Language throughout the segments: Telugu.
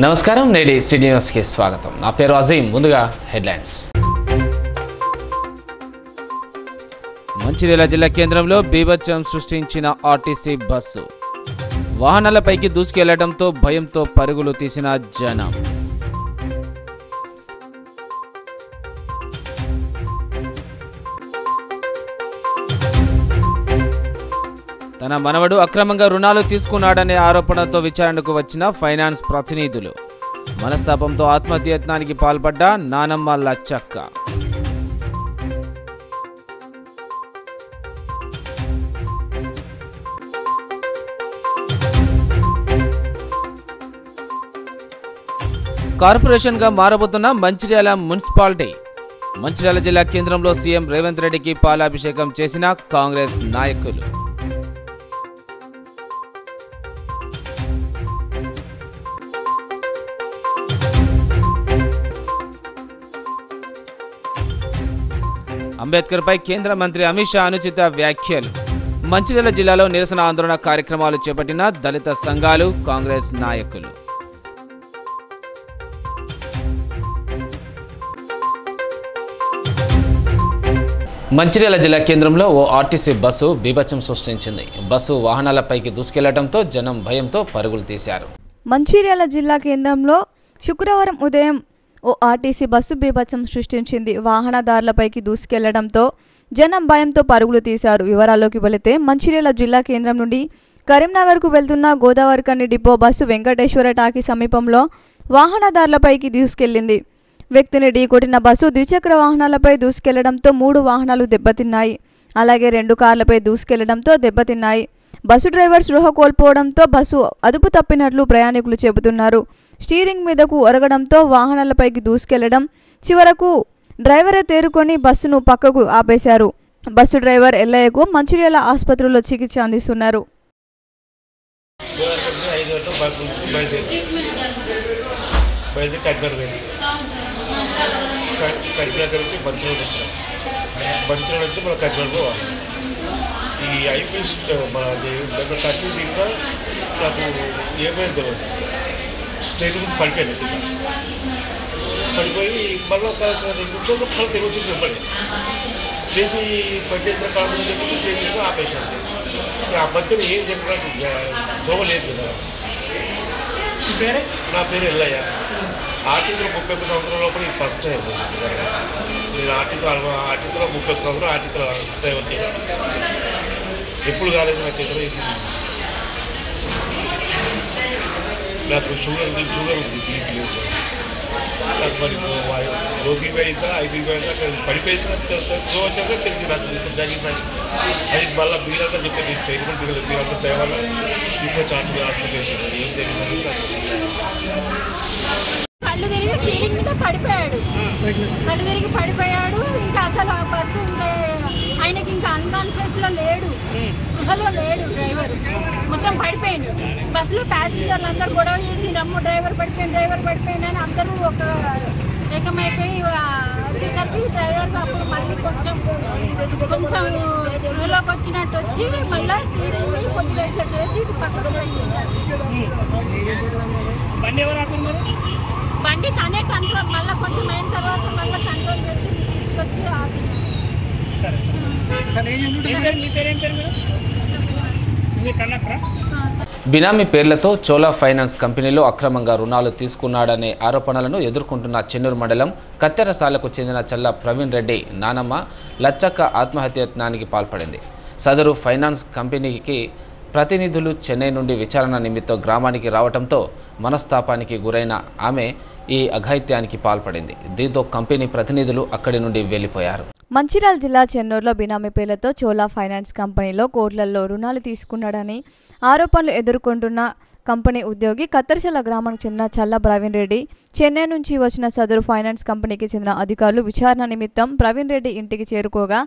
నమస్కారం, నేటి సిటీ న్యూస్కి స్వాగతం. నా పేరు అజీం. ముందుగా హెడ్లైన్స్. మంచిర్యాల జిల్లా కేంద్రంలో బీభత్సం సృష్టించిన ఆర్టీసీ బస్సు. వాహనాలపైకి దూసుకెళ్లడంతో భయంతో పరుగులు తీసిన జనం. తన మనవడు అక్రమంగా రుణాలు తీసుకున్నాడనే ఆరోపణతో విచారణకు వచ్చిన ఫైనాన్స్ ప్రతినిధులు. మనస్తాపంతో ఆత్మహత్యయత్నానికి పాల్పడ్డ నానమ్మ లచ్చక్క. కార్పొరేషన్గా మారబోతున్న మంచిర్యాల మున్సిపాలిటీ. మంచిర్యాల జిల్లా కేంద్రంలో సీఎం రేవంత్ రెడ్డికి పాలాభిషేకం చేసిన కాంగ్రెస్ నాయకులు. అంబేద్కర్పై కేంద్ర మంత్రి అమిత్ షా అనుచిత వ్యాఖ్యలు. మంచిర్యాల జిల్లాలో నిరసన ఆందోళన కార్యక్రమాలు చేపట్టిన దళిత సంఘాలు, కాంగ్రెస్ నాయకులు. మంచిర్యాల జిల్లా కేంద్రంలో ఓ ఆర్టీసీ బస్సు బీభత్సం సృష్టించింది. బస్సు వాహనాలపైకి దూసుకెళ్లడంతో జనం భయంతో పరుగులు తీశారు. మంచిర్యాల జిల్లా కేంద్రంలో శుక్రవారం ఉదయం ఓ ఆర్టీసీ బస్సు బీభత్సం సృష్టించింది. వాహనదారులపైకి దూసుకెళ్లడంతో జనం భయంతో పరుగులు తీశారు. వివరాల్లోకి వెళితే మంచిర్యాల జిల్లా కేంద్రం నుండి కరీంనగర్కు వెళ్తున్న గోదావరికని డిపో బస్సు వెంకటేశ్వర టాకీ సమీపంలో వాహనదారులపైకి దూసుకెళ్లింది. వ్యక్తిని ఢీకొట్టిన బస్సు ద్విచక్ర వాహనాలపై దూసుకెళ్లడంతో 3 వాహనాలు దెబ్బతిన్నాయి. అలాగే 2 కార్లపై దూసుకెళ్లడంతో దెబ్బతిన్నాయి. బస్సు డ్రైవర్ స్పృహ కోల్పోవడంతో బస్సు అదుపు తప్పినట్లు ప్రయాణికులు చెబుతున్నారు. స్టీరింగ్ మీదకు ఒరగడంతో వాహనాలపైకి దూసుకెళ్లడం చివరకు డ్రైవరే తేరుకొని బస్సును పక్కకు ఆపేశారు. బస్సు డ్రైవర్ ఎల్లయ్యకు మంచిర్యాల ఆసుపత్రిలో చికిత్స అందిస్తున్నారు. ఈ ఐపీఎస్ మన దగ్గర కట్టి దీంట్లో నాకు ఏమైంది తెలియదు. స్టేట్ నుంచి పడిపోయాను. పడిపోయి మళ్ళీ ఒక 2 నిమిషాలు మళ్ళీ తిరుగుతుంది. ఇవ్వండి చేసి పద్దెనిమిది కాలం చెప్పి ఆపేశాను. ఆ మధ్యలో ఏం చెప్పడానికి దోమ లేదు కదా. నా పేరు ఎల్లయ్య. ఆర్టీసీలో 30 సంవత్సరాల లోపల ఇది ఫస్ట్ టైం. నేను ఆర్టీసీలో 30 సంవత్సరాలు ఆర్టీసీలో డ్రైవర్ ఎప్పుడు కాలేదు. నాకు ఎదురు నాకు షుగర్ ఉంది, బీపీ లేదు. నాకు మరి లో బీపీ అయిందా, ఐబీపీ అయిందా పడిపోయిందా వచ్చాక తెలిసి నాకు ఇప్పుడు జరిగిందని. అది మళ్ళీ మీరంతా చెప్పేది ట్రైన్మెంట్ దిగలేదు. మీరంతా డ్రైవర్లో ఇంకో ఛాన్స్ ఆత్మహత్య ఏం జరిగిందని కళ్ళు తిరిగి స్టీరింగ్ మీద పడిపోయాడు. కళ్ళు తిరిగి పడిపోయాడు. ఇంకా అసలు ఆ బస్సు ఇంకా ఆయనకి ఇంకా అన్కాన్షియస్లో లేడు, స్పృహలో లేడు డ్రైవర్. మొత్తం పడిపోయాడు. బస్సులో ప్యాసింజర్లు అందరూ గొడవ చేసి రమ్ము డ్రైవర్ పడిపోయింది అని అందరూ ఒక ఏకమైపోయి వచ్చేసరికి డ్రైవర్కి అప్పుడు మళ్ళీ కొంచెం స్పృహలోకి వచ్చినట్టు వచ్చి మళ్ళీ స్టీరింగ్ కొద్దిగా ఇట్లా చేసి పక్కకు పెట్టేశారు. బండి తనే కంట్రోల్ మళ్ళీ కొంచెం అయిన తర్వాత మళ్ళీ కంట్రోల్ చేసి తీసుకొచ్చి ఆపి. బినామీ పేర్లతో చోలా ఫైనాన్స్ కంపెనీలో అక్రమంగా రుణాలు తీసుకున్నాడనే ఆరోపణలను ఎదుర్కొంటున్న చెన్నూరు మండలం కత్తెరసాలకు చెందిన చల్ల ప్రవీణ్ రెడ్డి నానమ్మ లచ్చక్క ఆత్మహత్యయత్నానికి పాల్పడింది. సదరు ఫైనాన్స్ కంపెనీకి ప్రతినిధులు చెన్నై నుండి విచారణ నిమిత్తం గ్రామానికి రావడంతో మనస్తాపానికి గురైన ఆమె ఈ అఘాయిత్యానికి పాల్పడింది. దీంతో కంపెనీ ప్రతినిధులు అక్కడి నుండి వెళ్లిపోయారు. మంచిర్యాల జిల్లా చెన్నూరులో బినామీ పేర్లతో చోలా ఫైనాన్స్ కంపెనీలో కోట్లలో రుణాలు తీసుకున్నాడని ఆరోపణలు ఎదుర్కొంటున్న కంపెనీ ఉద్యోగి కత్తెరసాల గ్రామానికి చెందిన చల్ల ప్రవీణ్ రెడ్డి చెన్నై నుంచి వచ్చిన సదరు ఫైనాన్స్ కంపెనీకి చెందిన అధికారులు విచారణ నిమిత్తం ప్రవీణ్ రెడ్డి ఇంటికి చేరుకోగా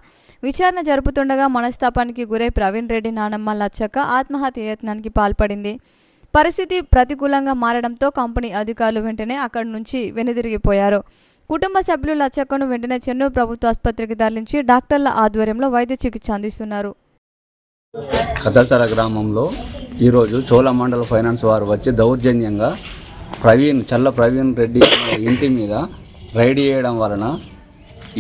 విచారణ జరుపుతుండగా మనస్తాపానికి గురై ప్రవీణ్ రెడ్డి నానమ్మ లచ్చక్క ఆత్మహత్య యత్నానికి పాల్పడింది. పరిస్థితి ప్రతికూలంగా మారడంతో కంపెనీ అధికారులు వెంటనే అక్కడి నుంచి వెనుదిరిగిపోయారు. కుటుంబ సభ్యులు లచ్చక్కను వెంటనే చెన్నూరు ప్రభుత్వ ఆసుపత్రికి తరలించి డాక్టర్ల ఆధ్వర్యంలో వైద్య చికిత్స అందిస్తున్నారు. కత్తెరసాల గ్రామంలో ఈరోజు చోళ మండల ఫైనాన్స్ వారు వచ్చి దౌర్జన్యంగా చల్ల ప్రవీణ్ రెడ్డి ఇంటి మీద రైడ్ చేయడం వలన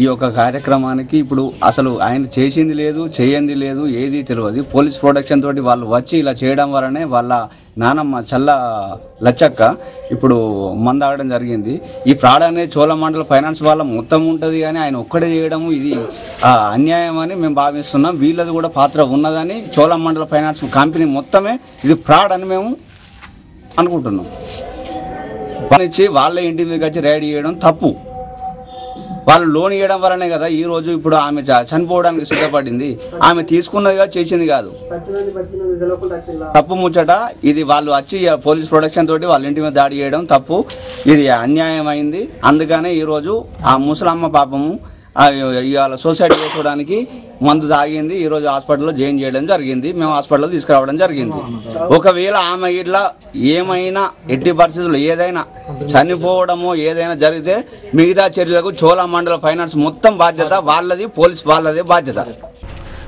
ఈ యొక్క కార్యక్రమానికి ఇప్పుడు అసలు ఆయన చేసింది లేదు, చేయంది లేదు, ఏది తెలియదు. పోలీస్ ప్రొటెక్షన్ తోటి వాళ్ళు వచ్చి ఇలా చేయడం వలనే వాళ్ళ నానమ్మ చల్ల లచ్చక్క ఇప్పుడు మందాగడం జరిగింది. ఈ ఫ్రాడ్ అనేది చోళమండల ఫైనాన్స్ వాళ్ళ మొత్తం ఉంటుంది, కానీ ఆయన ఒక్కడే చేయడము ఇది అన్యాయం అని మేము భావిస్తున్నాం. వీళ్ళది కూడా పాత్ర ఉన్నదని చోళమండల ఫైనాన్స్ కంపెనీ మొత్తమే ఇది ఫ్రాడ్ అని మేము అనుకుంటున్నాం. పనిచ్చి వాళ్ళ ఇంటి మీదకి వచ్చి రైడ్ చేయడం తప్పు. వాళ్ళు లోన్ ఇవ్వడం వల్లనే కదా ఈరోజు ఇప్పుడు ఆమె చనిపోవడానికి సిద్ధపడింది. ఆమె తీసుకున్నదిగా చేసింది కాదు, తప్పు ముచ్చట ఇది. వాళ్ళు వచ్చి పోలీస్ ప్రొటెక్షన్ తోటి వాళ్ళ ఇంటి మీద దాడి చేయడం తప్పు, ఇది అన్యాయం అయింది. అందుకనే ఈరోజు ఆ ముసలమ్మ పాపము ఇవాళ సూసైడ్ చేసుకోవడానికి మందు తాగింది. ఈరోజు హాస్పిటల్లో జాయిన్ చేయడం జరిగింది, మేము హాస్పిటల్లో తీసుకురావడం జరిగింది. ఒకవేళ ఆమె ఇట్లా ఏమైనా ఎట్టి పరిస్థితుల్లో ఏదైనా చనిపోవడమో ఏదైనా జరిగితే మిగతా చర్యలకు చోళమండల ఫైనాన్స్ మొత్తం బాధ్యత వాళ్ళది, పోలీస్ వాళ్ళదే బాధ్యత.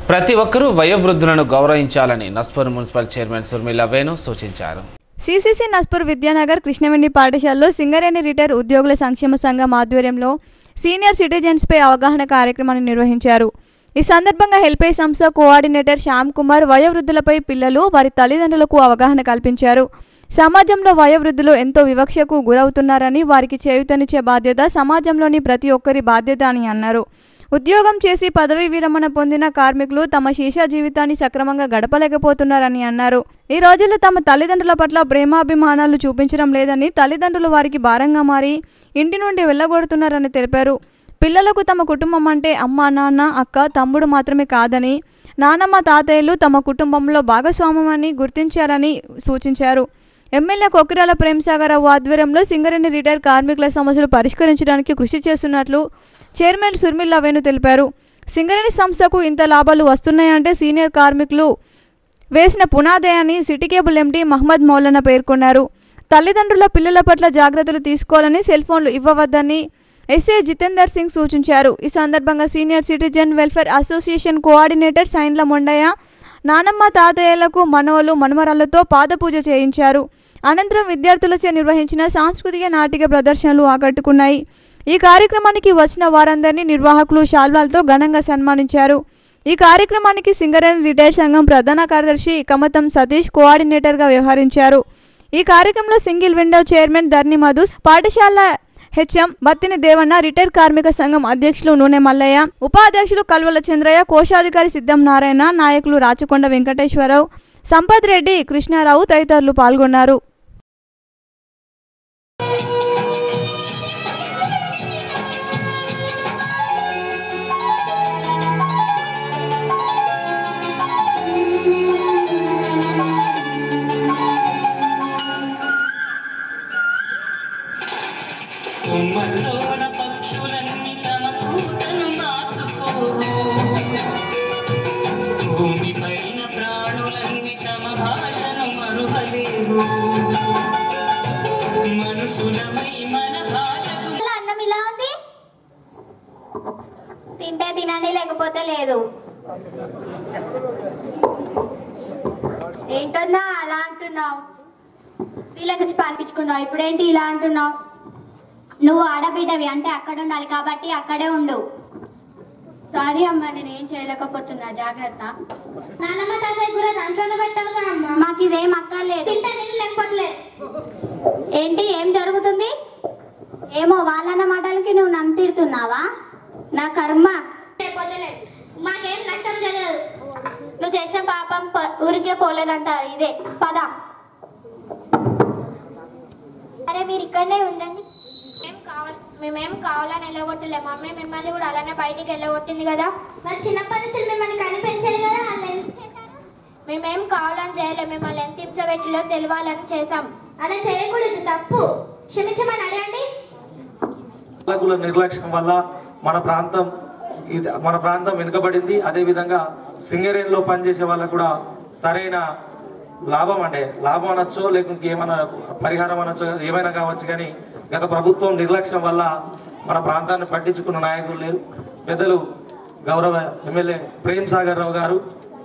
ప్రతి ఒక్కరూ వయోవృద్ధులను గౌరవించాలని నస్పూర్ మున్సిపల్ చైర్మన్ సుర్మిల వేణు సూచించారు. సిసిసి నస్పూర్ విద్యానగర్ కృష్ణవేణి పాఠశాలలో సింగరేణి రిటైర్ ఉద్యోగుల సంక్షేమ సంఘం ఆధ్వర్యంలో సీనియర్ సిటిజన్స్పై అవగాహన కార్యక్రమాన్ని నిర్వహించారు. ఈ సందర్భంగా హెల్పే సంస్థ కోఆర్డినేటర్ శ్యామ్ కుమార్ వయోవృద్ధులపై పిల్లలు వారి తల్లిదండ్రులకు అవగాహన కల్పించారు. సమాజంలో వయోవృద్ధులు ఎంతో వివక్షకు గురవుతున్నారని, వారికి చేయూతనిచ్చే బాధ్యత సమాజంలోని ప్రతి ఒక్కరి బాధ్యత అని అన్నారు. ఉద్యోగం చేసి పదవీ విరమణ పొందిన కార్మికులు తమ శీర్ష జీవితాన్ని సక్రమంగా గడపలేకపోతున్నారని అన్నారు. ఈ రోజుల్లో తమ తల్లిదండ్రుల పట్ల ప్రేమాభిమానాలు చూపించడం లేదని, తల్లిదండ్రులు వారికి భారంగా మారి ఇంటి నుండి వెళ్ళగొడుతున్నారని తెలిపారు. పిల్లలకు తమ కుటుంబం అంటే అమ్మ, నాన్న, అక్క, తమ్ముడు మాత్రమే కాదని, నానమ్మ, తాతయ్యలు తమ కుటుంబంలో భాగస్వామ్యమని గుర్తించాలని సూచించారు. ఎమ్మెల్యే కొక్కిరాల ప్రేమ్సాగరరావు ఆధ్వర్యంలో సింగరేణి రిటైర్ కార్మికుల సమస్యలు పరిష్కరించడానికి కృషి చేస్తున్నట్లు చైర్మన్ సుర్మిల వేణు తెలిపారు. సింగరేణి సంస్థకు ఇంత లాభాలు వస్తున్నాయంటే సీనియర్ కార్మికులు వేసిన పునాదే అని city cable MD Mohammed Maulana పేర్కొన్నారు. తల్లిదండ్రుల పిల్లల పట్ల జాగ్రత్తలు తీసుకోవాలని, సెల్ ఫోన్లు ఇవ్వవద్దని ఎస్ఏ జితేందర్ సింగ్ సూచించారు. ఈ సందర్భంగా senior citizen welfare association coordinator సైన్ల మొండయ్య నానమ్మ, తాతయ్యలకు మనవలు, మనమరాళ్లతో పాదపూజ చేయించారు. అనంతరం విద్యార్థులచే నిర్వహించిన సాంస్కృతిక నాటిక ప్రదర్శనలు ఆకట్టుకున్నాయి. ఈ కార్యక్రమానికి వచ్చిన వారందరినీ నిర్వాహకులు శాల్వాలతో ఘనంగా సన్మానించారు. ఈ కార్యక్రమానికి సింగరేణి రిటైర్ సంఘం ప్రధాన కార్యదర్శి కమతం సతీష్ కోఆర్డినేటర్గా వ్యవహరించారు. ఈ కార్యక్రమంలో సింగిల్ విండో చైర్మన్ ధర్ని మధు, పాఠశాల హెచ్ఎం బత్తిని దేవన్న, రిటైర్ కార్మిక సంఘం అధ్యక్షులు నూనె మల్లయ్య, ఉపాధ్యక్షులు కల్వల చంద్రయ్య, కోశాధికారి సిద్ధం నారాయణ, నాయకులు రాచకొండ వెంకటేశ్వరరావు, సంపత్ రెడ్డి, కృష్ణారావు తదితరులు పాల్గొన్నారు. అన్నం ఇలా ఉంది, తింటే తినండి లేకపోతే లేదు. ఏంటన్నా అలా అంటున్నావు? వీళ్ళకి పాల్పించుకున్నావు, ఇప్పుడేంటి ఇలా అంటున్నావు? నువ్వు ఆడబిడ్డవి అంటే అక్కడ ఉండాలి కాబట్టి అక్కడే ఉండు. సారీ అమ్మా, నేను ఏం చేయలేకపోతున్నా, జాగ్రత్త. నానమ్మ తాతయ్య కూడా దాంట్లోనే పెట్టావుగా అమ్మా. మాకు ఇదేం అక్కర్లేదు, తింటే తిని లేకపోతే. ఏంటి ఏం జరుగుతుంది? ఏమో వాళ్ళన్న మాటలకి నువ్వు నన్ను తిడుతున్నావా? నా కర్మ. మాకేం నష్టం జరగదు, నువ్వు చేసిన పాపం ఊరికే పోలేదంటారు. ఇదే పద. అరే మీరు ఇక్కడనే ఉండండి, మేమేం కావాలని వెళ్ళగొట్టలే. మమ్మీ మిమ్మల్ని కూడా అలానే బయటికి వెళ్ళగొట్టింది కదా. మరి చిన్నప్పటి నుంచి మిమ్మల్ని కనిపించారు కదా, వాళ్ళు ఎంత చేశారు? మేమేం కావాలని చేయలే, మిమ్మల్ని ఎంత హింసపెట్టిలో తెలియాలని చేసాం. అలా చేయకూడదు, తప్పు. క్షమించమని అడగండి. పాలకుల నిర్లక్ష్యం వల్ల మన ప్రాంతం వెనుకబడింది. అదేవిధంగా సింగరేణిలో పనిచేసే వాళ్ళకు కూడా సరైన లాభం అనొచ్చు, లేకుంటే ఏమైనా పరిహారం అనొచ్చు, ఏమైనా కావచ్చు. కానీ గత ప్రభుత్వం నిర్లక్ష్యం వల్ల మన ప్రాంతాన్ని పట్టించుకున్న నాయకులు లేరు. పెద్దలు గౌరవ ఎమ్మెల్యే ప్రేమ్సాగరరావు గారు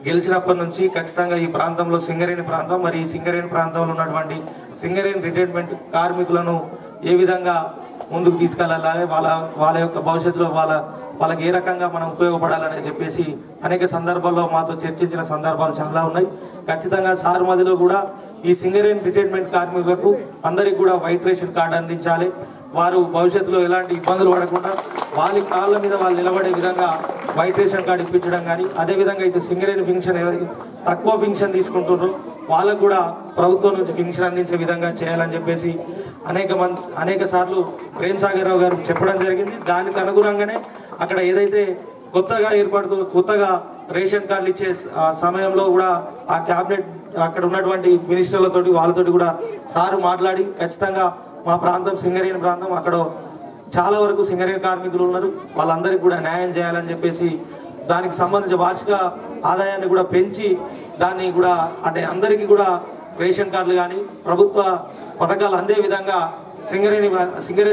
గెలిచినప్పటి నుంచి ఖచ్చితంగా ఈ ప్రాంతంలో సింగరేణి ప్రాంతం మరి ఈ సింగరేణి ప్రాంతంలో ఉన్నటువంటి సింగరేణి రిటైర్మెంట్ కార్మికులను ఏ విధంగా ముందుకు తీసుకెళ్ళాలి, వాళ్ళ యొక్క భవిష్యత్తులో వాళ్ళకి ఏ రకంగా మనం ఉపయోగపడాలని చెప్పేసి అనేక సందర్భాల్లో మాతో చర్చించిన సందర్భాలు చాలా ఉన్నాయి. ఖచ్చితంగా సార్ మధ్యలో కూడా ఈ సింగరేణి రిటైర్మెంట్ కార్మికులకు అందరికీ కూడా వైట్ రేషన్ కార్డు అందించాలి. వారు భవిష్యత్తులో ఎలాంటి ఇబ్బందులు పడకుండా వాళ్ళ కాళ్ళ మీద వాళ్ళు నిలబడే విధంగా వైట్ రేషన్ కార్డు ఇప్పించడం కానీ, అదేవిధంగా ఇటు సింగరేణి ఫింక్షన్ తక్కువ ఫింక్షన్ తీసుకుంటున్నారు వాళ్ళకు కూడా ప్రభుత్వం నుంచి ఫింక్షన్ అందించే విధంగా చేయాలని చెప్పేసి అనేక సార్లు ప్రేమ్ సాగర్ రావు గారు చెప్పడం జరిగింది. దానికి అనుగుణంగానే అక్కడ ఏదైతే కొత్తగా రేషన్ కార్డులు ఇచ్చే సమయంలో కూడా ఆ క్యాబినెట్ అక్కడ ఉన్నటువంటి మినిస్టర్లతోటి వాళ్ళతోటి కూడా సారు మాట్లాడి ఖచ్చితంగా మా ప్రాంతం సింగరేణి ప్రాంతం, అక్కడ చాలా వరకు సింగరేణి కార్మికులు ఉన్నారు, వాళ్ళందరికీ కూడా న్యాయం చేయాలని చెప్పేసి దానికి సంబంధించిన వార్షిక ఆదాయాన్ని కూడా పెంచి దాన్ని కూడా అంటే అందరికీ కూడా రేషన్ కార్డులు కానీ ప్రభుత్వ పథకాలు అందే విధంగా సింగరేణి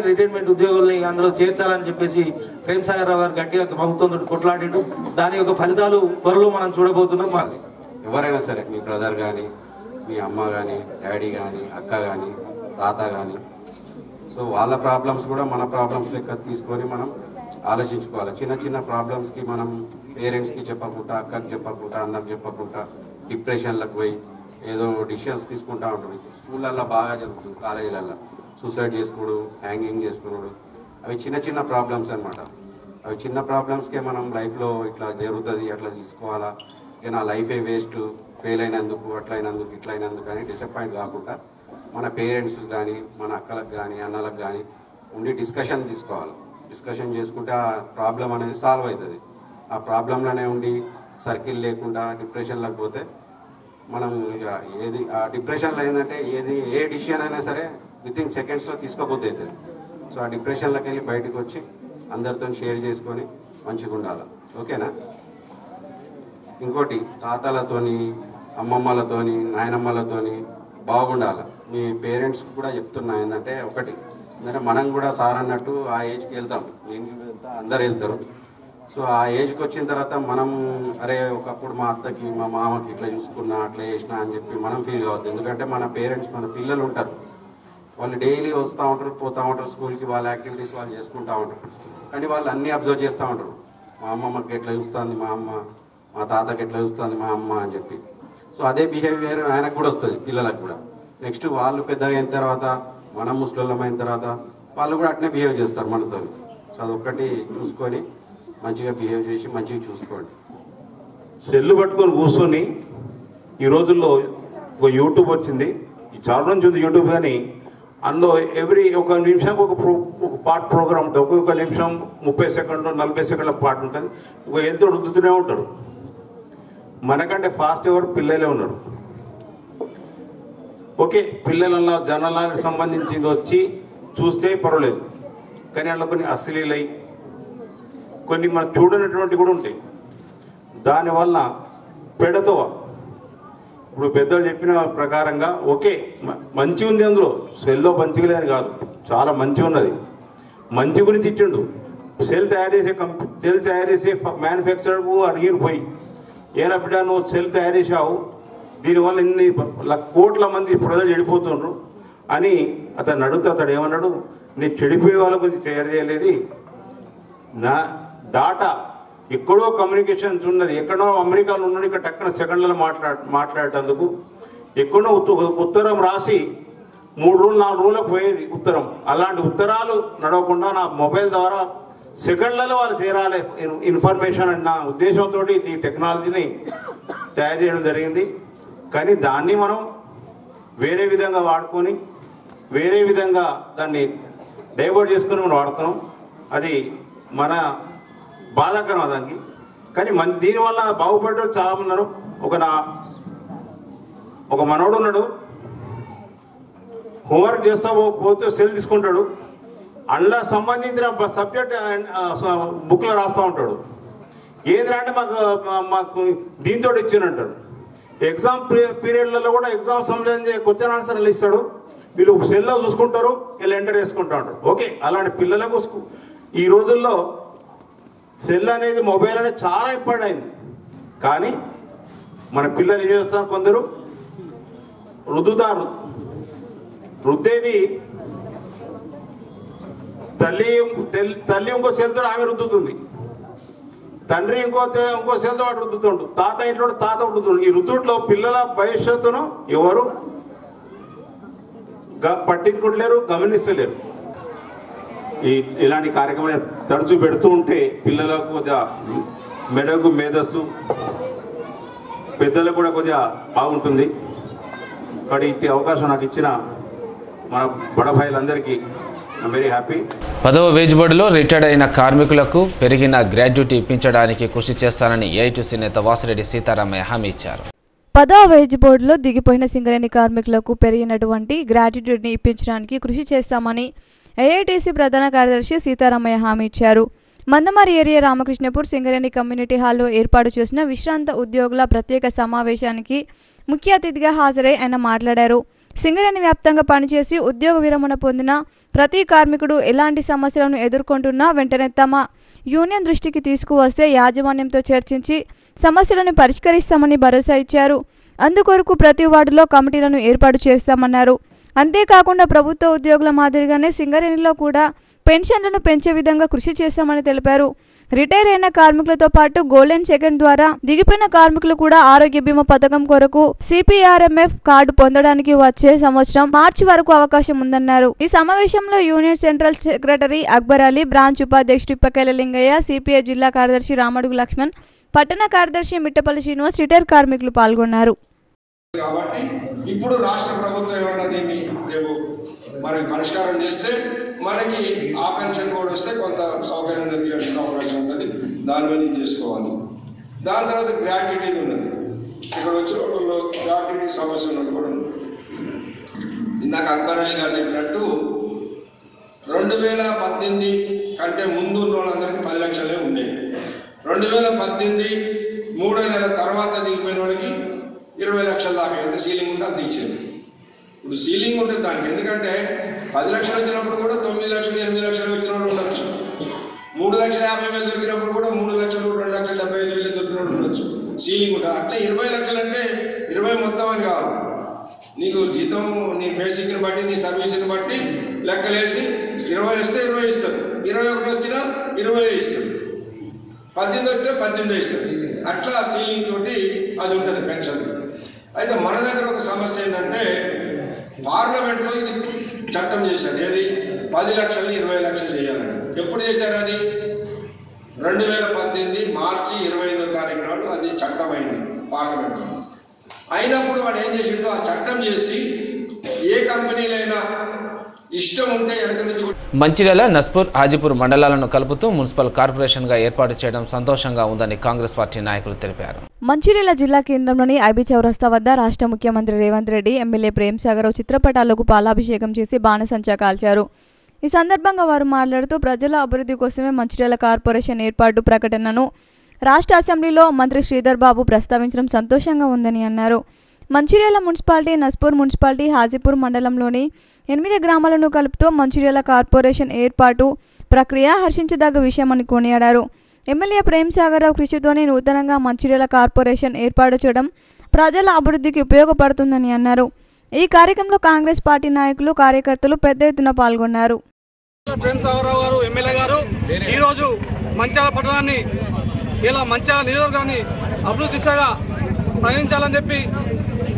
రిటైర్మెంట్ ఉద్యోగుల్ని అందులో చేర్చాలని చెప్పేసి ప్రేమ్ సాగర్ రావు గారు గట్టిగా ప్రభుత్వంతో కొట్లాడిండు. దాని యొక్క ఫలితాలు త్వరలో మనం చూడబోతున్నాం. ఎవరైనా సరే మీ బ్రదర్ కానీ, మీ అమ్మ కానీ, డాడీ కానీ, అక్క కానీ, తాత కానీ, సో వాళ్ళ ప్రాబ్లమ్స్ కూడా మన ప్రాబ్లమ్స్ లెక్క తీసుకొని మనం ఆలోచించుకోవాలి. చిన్న చిన్న ప్రాబ్లమ్స్కి మనం పేరెంట్స్కి చెప్పకుండా, అక్కకి చెప్పకుండా, అన్నకు చెప్పకుండా డిప్రెషన్లకు పోయి ఏదో డిసిషన్స్ తీసుకుంటూ ఉంటుంది. స్కూళ్ళల్లో బాగా జరుగుతుంది, కాలేజీలలో సూసైడ్ చేసుకోడు, హ్యాంగింగ్ చేసుకున్నాడు, అవి చిన్న చిన్న ప్రాబ్లమ్స్ అనమాట. అవి చిన్న ప్రాబ్లమ్స్కే మనం లైఫ్లో ఇట్లా జరుగుతుంది అట్లా తీసుకోవాలా, ఇక నా లైఫే వేస్ట్, ఫెయిల్ అయినందుకు అట్లయినందుకు ఇట్లయినందుకు అని డిసప్పాయింట్ కాకుండా మన పేరెంట్స్ కానీ, మన అక్కలకు కానీ, అన్నలకు కానీ ఉండి డిస్కషన్ తీసుకోవాలి. డిస్కషన్ చేసుకుంటే ఆ ప్రాబ్లం అనేది సాల్వ్ అవుతుంది. ఆ ప్రాబ్లంలోనే ఉండి సర్కిల్ లేకుండా డిప్రెషన్లోకి పోతే మనం ఇక ఏది ఆ డిప్రెషన్లో ఏంటంటే ఏ డిసిషన్ అయినా సరే వితిన్ సెకండ్స్లో తీసుకోబోతే అవుతుంది. సో ఆ డిప్రెషన్లోకి వెళ్ళి బయటకు వచ్చి అందరితో షేర్ చేసుకొని మంచిగా ఉండాలి. ఓకేనా? ఇంకోటి తాతలతోని, అమ్మమ్మలతోని, నాయనమ్మలతోని బాగుండాలి. మీ పేరెంట్స్ కూడా చెప్తున్నా ఏంటంటే ఒకటి ఏంటంటే మనం కూడా సార్ అన్నట్టు ఆ ఏజ్కి వెళ్తాం, నేను వెళ్తా, అందరు వెళ్తారు. సో ఆ ఏజ్కి వచ్చిన తర్వాత మనం అరే ఒకప్పుడు మా అత్తకి మా మామకి ఇట్లా చూసుకున్నా అట్లా చేసినా అని చెప్పి మనం ఫీల్ కావద్దు. ఎందుకంటే మన పేరెంట్స్ మన పిల్లలు ఉంటారు, వాళ్ళు డైలీ వస్తూ ఉంటారు, పోతూ ఉంటారు స్కూల్కి, వాళ్ళ యాక్టివిటీస్ వాళ్ళు చేసుకుంటూ ఉంటారు. కానీ వాళ్ళు అన్నీ అబ్జర్వ్ చేస్తూ ఉంటారు, మా అమ్మమ్మకి ఎట్లా చూస్తుంది మా అమ్మ, మా తాతకి ఎట్లా చూస్తుంది మా అమ్మ అని చెప్పి. సో అదే బిహేవియర్ ఆయనకు కూడా వస్తుంది, పిల్లలకు కూడా. నెక్స్ట్ వాళ్ళు పెద్దగా అయిన తర్వాత, మనం ముస్లిం అయిన తర్వాత వాళ్ళు కూడా అట్నే బిహేవ్ చేస్తారు మనతో. సో అదొక్కటి చూసుకొని మంచిగా బిహేవ్ చేసి మంచిగా చూసుకోండి. సెల్లు పట్టుకొని కూర్చొని ఈ రోజుల్లో ఒక యూట్యూబ్ వచ్చింది, చాలా నుంచి ఉంది యూట్యూబ్, కానీ అందులో ఒక నిమిషంకి ఒక పార్ట్ ప్రోగ్రామ్ ఉంటుంది. ఒక్కొక్క నిమిషం 30 సెకండ్లు 40 సెకండ్ల పార్ట్ ఉంటుంది. ఒక హెల్త్ రుద్దుతూనే ఉంటారు. మనకంటే ఫాస్ట్ ఎవరు పిల్లలే ఉన్నారు. ఓకే, పిల్లల జనాలకు సంబంధించింది వచ్చి చూస్తే పర్వాలేదు, కానీ అందులో కొన్ని అశ్లీలై కొన్ని మనం చూడనటువంటి కూడా ఉంటాయి. దానివల్ల పెడతో ఇప్పుడు పెద్దలు చెప్పిన ప్రకారంగా ఓకే మంచి ఉంది, అందులో సెల్లో మంచిగా లేని కాదు, చాలా మంచి ఉన్నది. మంచి గురించి ఇచ్చిండు. సెల్ తయారు చేసే మ్యానుఫ్యాక్చరర్కు అడిగిరు పోయి, ఏనా బిడ్డ నువ్వు సెల్ తయారు చేసావు, దీనివల్ల ఇన్ని కోట్ల మంది ప్రజలు చెడిపోతుండ్రు అని అతను అడిగితే అతడు ఏమన్నాడు, నేను చెడిపోయే వాళ్ళ గురించి తయారు చేయలేదు, నా డాటా ఎక్కడో కమ్యూనికేషన్స్ ఉన్నది, ఎక్కడో అమెరికాలో ఉన్నాడు, ఇక్కడ టక్కన సెకండ్లలో మాట్లాడేటందుకు ఎక్కడో ఉత్తరం రాసి 3 రోజులు 4 రోజులకు పోయేది ఉత్తరం. అలాంటి ఉత్తరాలు నడవకుండా నా మొబైల్ ద్వారా సెకండ్లలో వాళ్ళు చేరాలి ఇన్ఫర్మేషన్ అన్న ఉద్దేశంతో ఈ టెక్నాలజీని తయారు చేయడం జరిగింది. కానీ దాన్ని మనం వేరే విధంగా వాడుకొని వేరే విధంగా దాన్ని డైవర్ట్ చేసుకొని మనం వాడుతున్నాం. అది మన బాధాకరం దానికి. కానీ దీనివల్ల బాగుపడ్డారు చాలామంది ఉన్నారు. ఒక మనోడు ఉన్నాడు, హోంవర్క్ చేస్తా పోతే సెల్ తీసుకుంటాడు, అందులో సంబంధించిన సబ్జెక్ట్ బుక్లో రాస్తూ ఉంటాడు. ఏంటంటే అంటే మాకు దీంతో ఇచ్చినంటాడు. ఎగ్జామ్ పీరియడ్లలో కూడా ఎగ్జామ్ సంబంధించి క్వశ్చన్ ఆన్సర్లు ఇస్తాడు, వీళ్ళు సెల్లో చూసుకుంటారు, వీళ్ళు ఎంటర్ చేసుకుంటూ ఉంటారు. ఓకే, అలాంటి పిల్లలకు ఈ రోజుల్లో సెల్ అనేది మొబైల్ అనేది చాలా ఇంపార్టెంట్ అయింది. కానీ మన పిల్లలు ఏం చేస్తారు, కొందరు రుద్దుతారు. రుద్దేది తల్లి ఇంకో సెల్తో ఆమె రుద్దుతుంది, తండ్రి ఇంకో సెల్తో వాడు రుద్దుతుండు, తాత ఇంట్లో తాత రుద్దుతుండు. ఈ రుద్దుట్లో పిల్లల భవిష్యత్తును ఎవరు పట్టించుకోవట్లేరు, గమనిస్తలేరు. ఇలాంటి కార్యక్రమాలు తరచూ పెడుతూ ఉంటే పిల్లలకు కొద్దిగా మెడకు మేధస్సు, పెద్దలకు కూడా కొద్దిగా బాగుంటుంది. కాబట్టి ఈ అవకాశం నాకు ఇచ్చిన మన బడభాయిలందరికీ ఐఎమ్ వెరీ హ్యాపీ. 10వ వేజ్ బోర్డులో రిటైర్డ్ అయిన కార్మికులకు పెరిగిన గ్రాడ్యుటీ ఇప్పించడానికి కృషి చేస్తానని ఏఐటీసీ నేత వాసిరెడ్డి సీతారామయ్య హామీ ఇచ్చారు. 10వ వేజ్ బోర్డులో దిగిపోయిన సింగరేణి కార్మికులకు పెరిగినటువంటి గ్రాట్యుటీని ఇప్పించడానికి కృషి చేస్తామని ఏఐటీసీ ప్రధాన కార్యదర్శి సీతారామయ్య హామీ ఇచ్చారు. మందమారి ఏరియా రామకృష్ణపూర్ సింగరేణి కమ్యూనిటీ హాల్లో ఏర్పాటు చేసిన విశ్రాంత ఉద్యోగుల ప్రత్యేక సమావేశానికి ముఖ్య అతిథిగా హాజరై ఆయన మాట్లాడారు. సింగరేణి వ్యాప్తంగా పనిచేసి ఉద్యోగ విరమణ పొందిన ప్రతి కార్మికుడు ఎలాంటి సమస్యలను ఎదుర్కొంటున్నా వెంటనే తమ యూనియన్ దృష్టికి తీసుకువస్తే యాజమాన్యంతో చర్చించి సమస్యలను పరిష్కరిస్తామని భరోసా ఇచ్చారు. అందుకొరకు ప్రతి వార్డులో కమిటీలను ఏర్పాటు చేస్తామన్నారు. అంతేకాకుండా ప్రభుత్వ ఉద్యోగుల మాదిరిగానే సింగరేణిలో కూడా పెన్షన్లను పెంచే విధంగా కృషి చేస్తామని తెలిపారు. రిటైర్ అయిన కార్మికులతో పాటు గోల్డెన్ సెకండ్ ద్వారా దిగిపోయిన కార్మికులు కూడా ఆరోగ్య బీమా పథకం కొరకు సిపిఆర్ఎంఎఫ్ కార్డు పొందడానికి వచ్చే సంవత్సరం మార్చి వరకు అవకాశం ఉందన్నారు. ఈ సమావేశంలో union central secretary Akbar Ali, branch ఉపాధ్యక్షుడు ఇప్పకేల లింగయ్య, సిపిఐ జిల్లా కార్యదర్శి రామడుగు లక్ష్మణ్, పట్టణ కార్యదర్శి మిట్టపల్లి శ్రీనివాస్, రిటైర్ కార్మికులు పాల్గొన్నారు. కాబట్టి ఇప్పుడు రాష్ట్ర ప్రభుత్వం ఏమన్నా దీన్ని రేపు మనకి పరిష్కారం చేస్తే మనకి ఆ పెన్షన్ కూడా వస్తే కొంత సౌకర్యం తీయడానికి అవకాశం ఉంటుంది. దాని మీద చేసుకోవాలి. దాని తర్వాత గ్రాట్యుటీ ఉన్నది. ఇక్కడ వచ్చిన వాళ్ళు గ్రాట్యుటీ సమస్య ఉన్నది కూడా ఉంది. ఇందాక అక్బర్ అలీ గారు చెప్పినట్టు 2018 కంటే ముందు ఉన్న వాళ్ళందరికీ 10 లక్షలే ఉండేవి. 2018 3వ నెల తర్వాత దిగిపోయిన వాళ్ళకి 20 లక్షల దాకా ఎంత సీలింగ్ ఉంటే అంత ఇచ్చేది. ఇప్పుడు సీలింగ్ ఉంటుంది దానికి. ఎందుకంటే 10 లక్షలు వచ్చినప్పుడు కూడా 9 లక్షలు 8 లక్షలు వచ్చిన వాళ్ళు ఉండొచ్చు. 3,50,000 దొరికినప్పుడు కూడా 3 లక్షలు 2,75,000 దొరికిన వాళ్ళు ఉండొచ్చు. సీలింగ్ ఉంటుంది. అట్లా 20 లక్షలు అంటే 20 మొత్తం అని కాదు. నీకు జీతం నీ బేసిక్ని బట్టి నీ సర్వీస్ని బట్టి లెక్కలేసి 20 వస్తే 20 ఇస్తారు, 21 వచ్చినా 20 ఇస్తారు, 18 వస్తే 18 ఇస్తారు. అట్లా సీలింగ్ తోటి అది ఉంటుంది పెన్షన్. అయితే మన దగ్గర ఒక సమస్య ఏంటంటే పార్లమెంట్లో ఇది చట్టం చేశారు. ఏది 10 లక్షలు 20 లక్షలు చేయాలని. ఎప్పుడు చేశారు అది? 2018 మార్చి 28వ తారీఖు నాడు అది చట్టం అయింది పార్లమెంట్లో. అయినప్పుడు వాడు ఏం చేసిండో ఆ చట్టం చేసి ఏ కంపెనీలైనా ఇష్టం ఉంటే వెనక నుంచి. మంచిర్యాల, నస్పూర్, హాజీపూర్ మండలాలను కలుపుతూ మున్సిపల్ కార్పొరేషన్గా ఏర్పాటు చేయడం సంతోషంగా ఉందని కాంగ్రెస్ పార్టీ నాయకులు తెలిపారు. మంచిర్యాల జిల్లా కేంద్రంలోని ఐబీ చౌరస్తా వద్ద రాష్ట్ర ముఖ్యమంత్రి రేవంత్ రెడ్డి, ఎమ్మెల్యే ప్రేమ్ సాగర్ చిత్రపటాలకు పాలాభిషేకం చేసి బాణసంచా కాల్చారు. ఈ సందర్భంగా వారు మాట్లాడుతూ ప్రజల అభివృద్ధి కోసమే మంచిర్యాల కార్పొరేషన్ ఏర్పాటు ప్రకటనను రాష్ట్ర అసెంబ్లీలో మంత్రి శ్రీధర్ బాబు ప్రస్తావించడం సంతోషంగా ఉందని అన్నారు. మంచిర్యాల మున్సిపాలిటీ, నస్పూర్ మున్సిపాలిటీ, హాజీపూర్ మండలంలోని 8 గ్రామాలను కలుపుతూ మంచిర్యాల కార్పొరేషన్ ఏర్పాటు ప్రక్రియ హర్షించదగ్గ విషయమని కొనియాడారు. ఎమ్మెల్యే ప్రేమ్ సాగర్ రావు కృషితోనే నూతనంగా మంచిర్యాల కార్పొరేషన్ ఏర్పాటు చేయడం ప్రజల అభివృద్ధికి ఉపయోగపడుతుందని అన్నారు. ఈ కార్యక్రమంలో కాంగ్రెస్ పార్టీ నాయకులు, కార్యకర్తలు పెద్ద ఎత్తున పాల్గొన్నారు. ప్రేమ్ సాగర్ రావు గారు, ఎమ్మెల్యే గారు, ఈరోజు మంచిర్యాల పట్టణాన్ని, ఇలా మంచిర్యాల నియోజకవర్గాన్ని అభివృద్ధి దిశగా ప్రయాణించాలని చెప్పి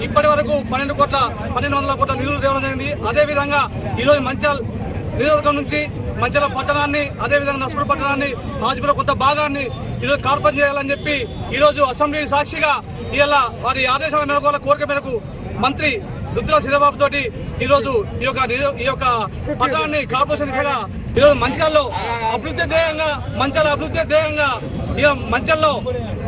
ఇప్పటి వరకు 1200 కోట్ల నిధులు తేవడం జరిగింది. అదేవిధంగా ఈరోజు మంచిర్యాల నియోజకవర్గం నుంచి మంచిర్యాల పట్టణాన్ని, అదేవిధంగా నస్పూర్ పట్టణాన్ని, హాజీపూర్ కొంత భాగాన్ని ఈరోజు కార్పొరేట్ చేయాలని చెప్పి ఈరోజు అసెంబ్లీ సాక్షిగా ఇలా వారి ఆదేశాల మేరకు, వాళ్ళ కోరిక మేరకు మంత్రి దుద్దుల శ్రీధరబాబు తోటి ఈరోజు ఈ యొక్క పట్టణాన్ని కార్పొరేషన్ దిశగా ఈరోజు మంచిర్యాలలో అభివృద్ధి ధ్యేయంగా ఇక మంచిర్యాలలో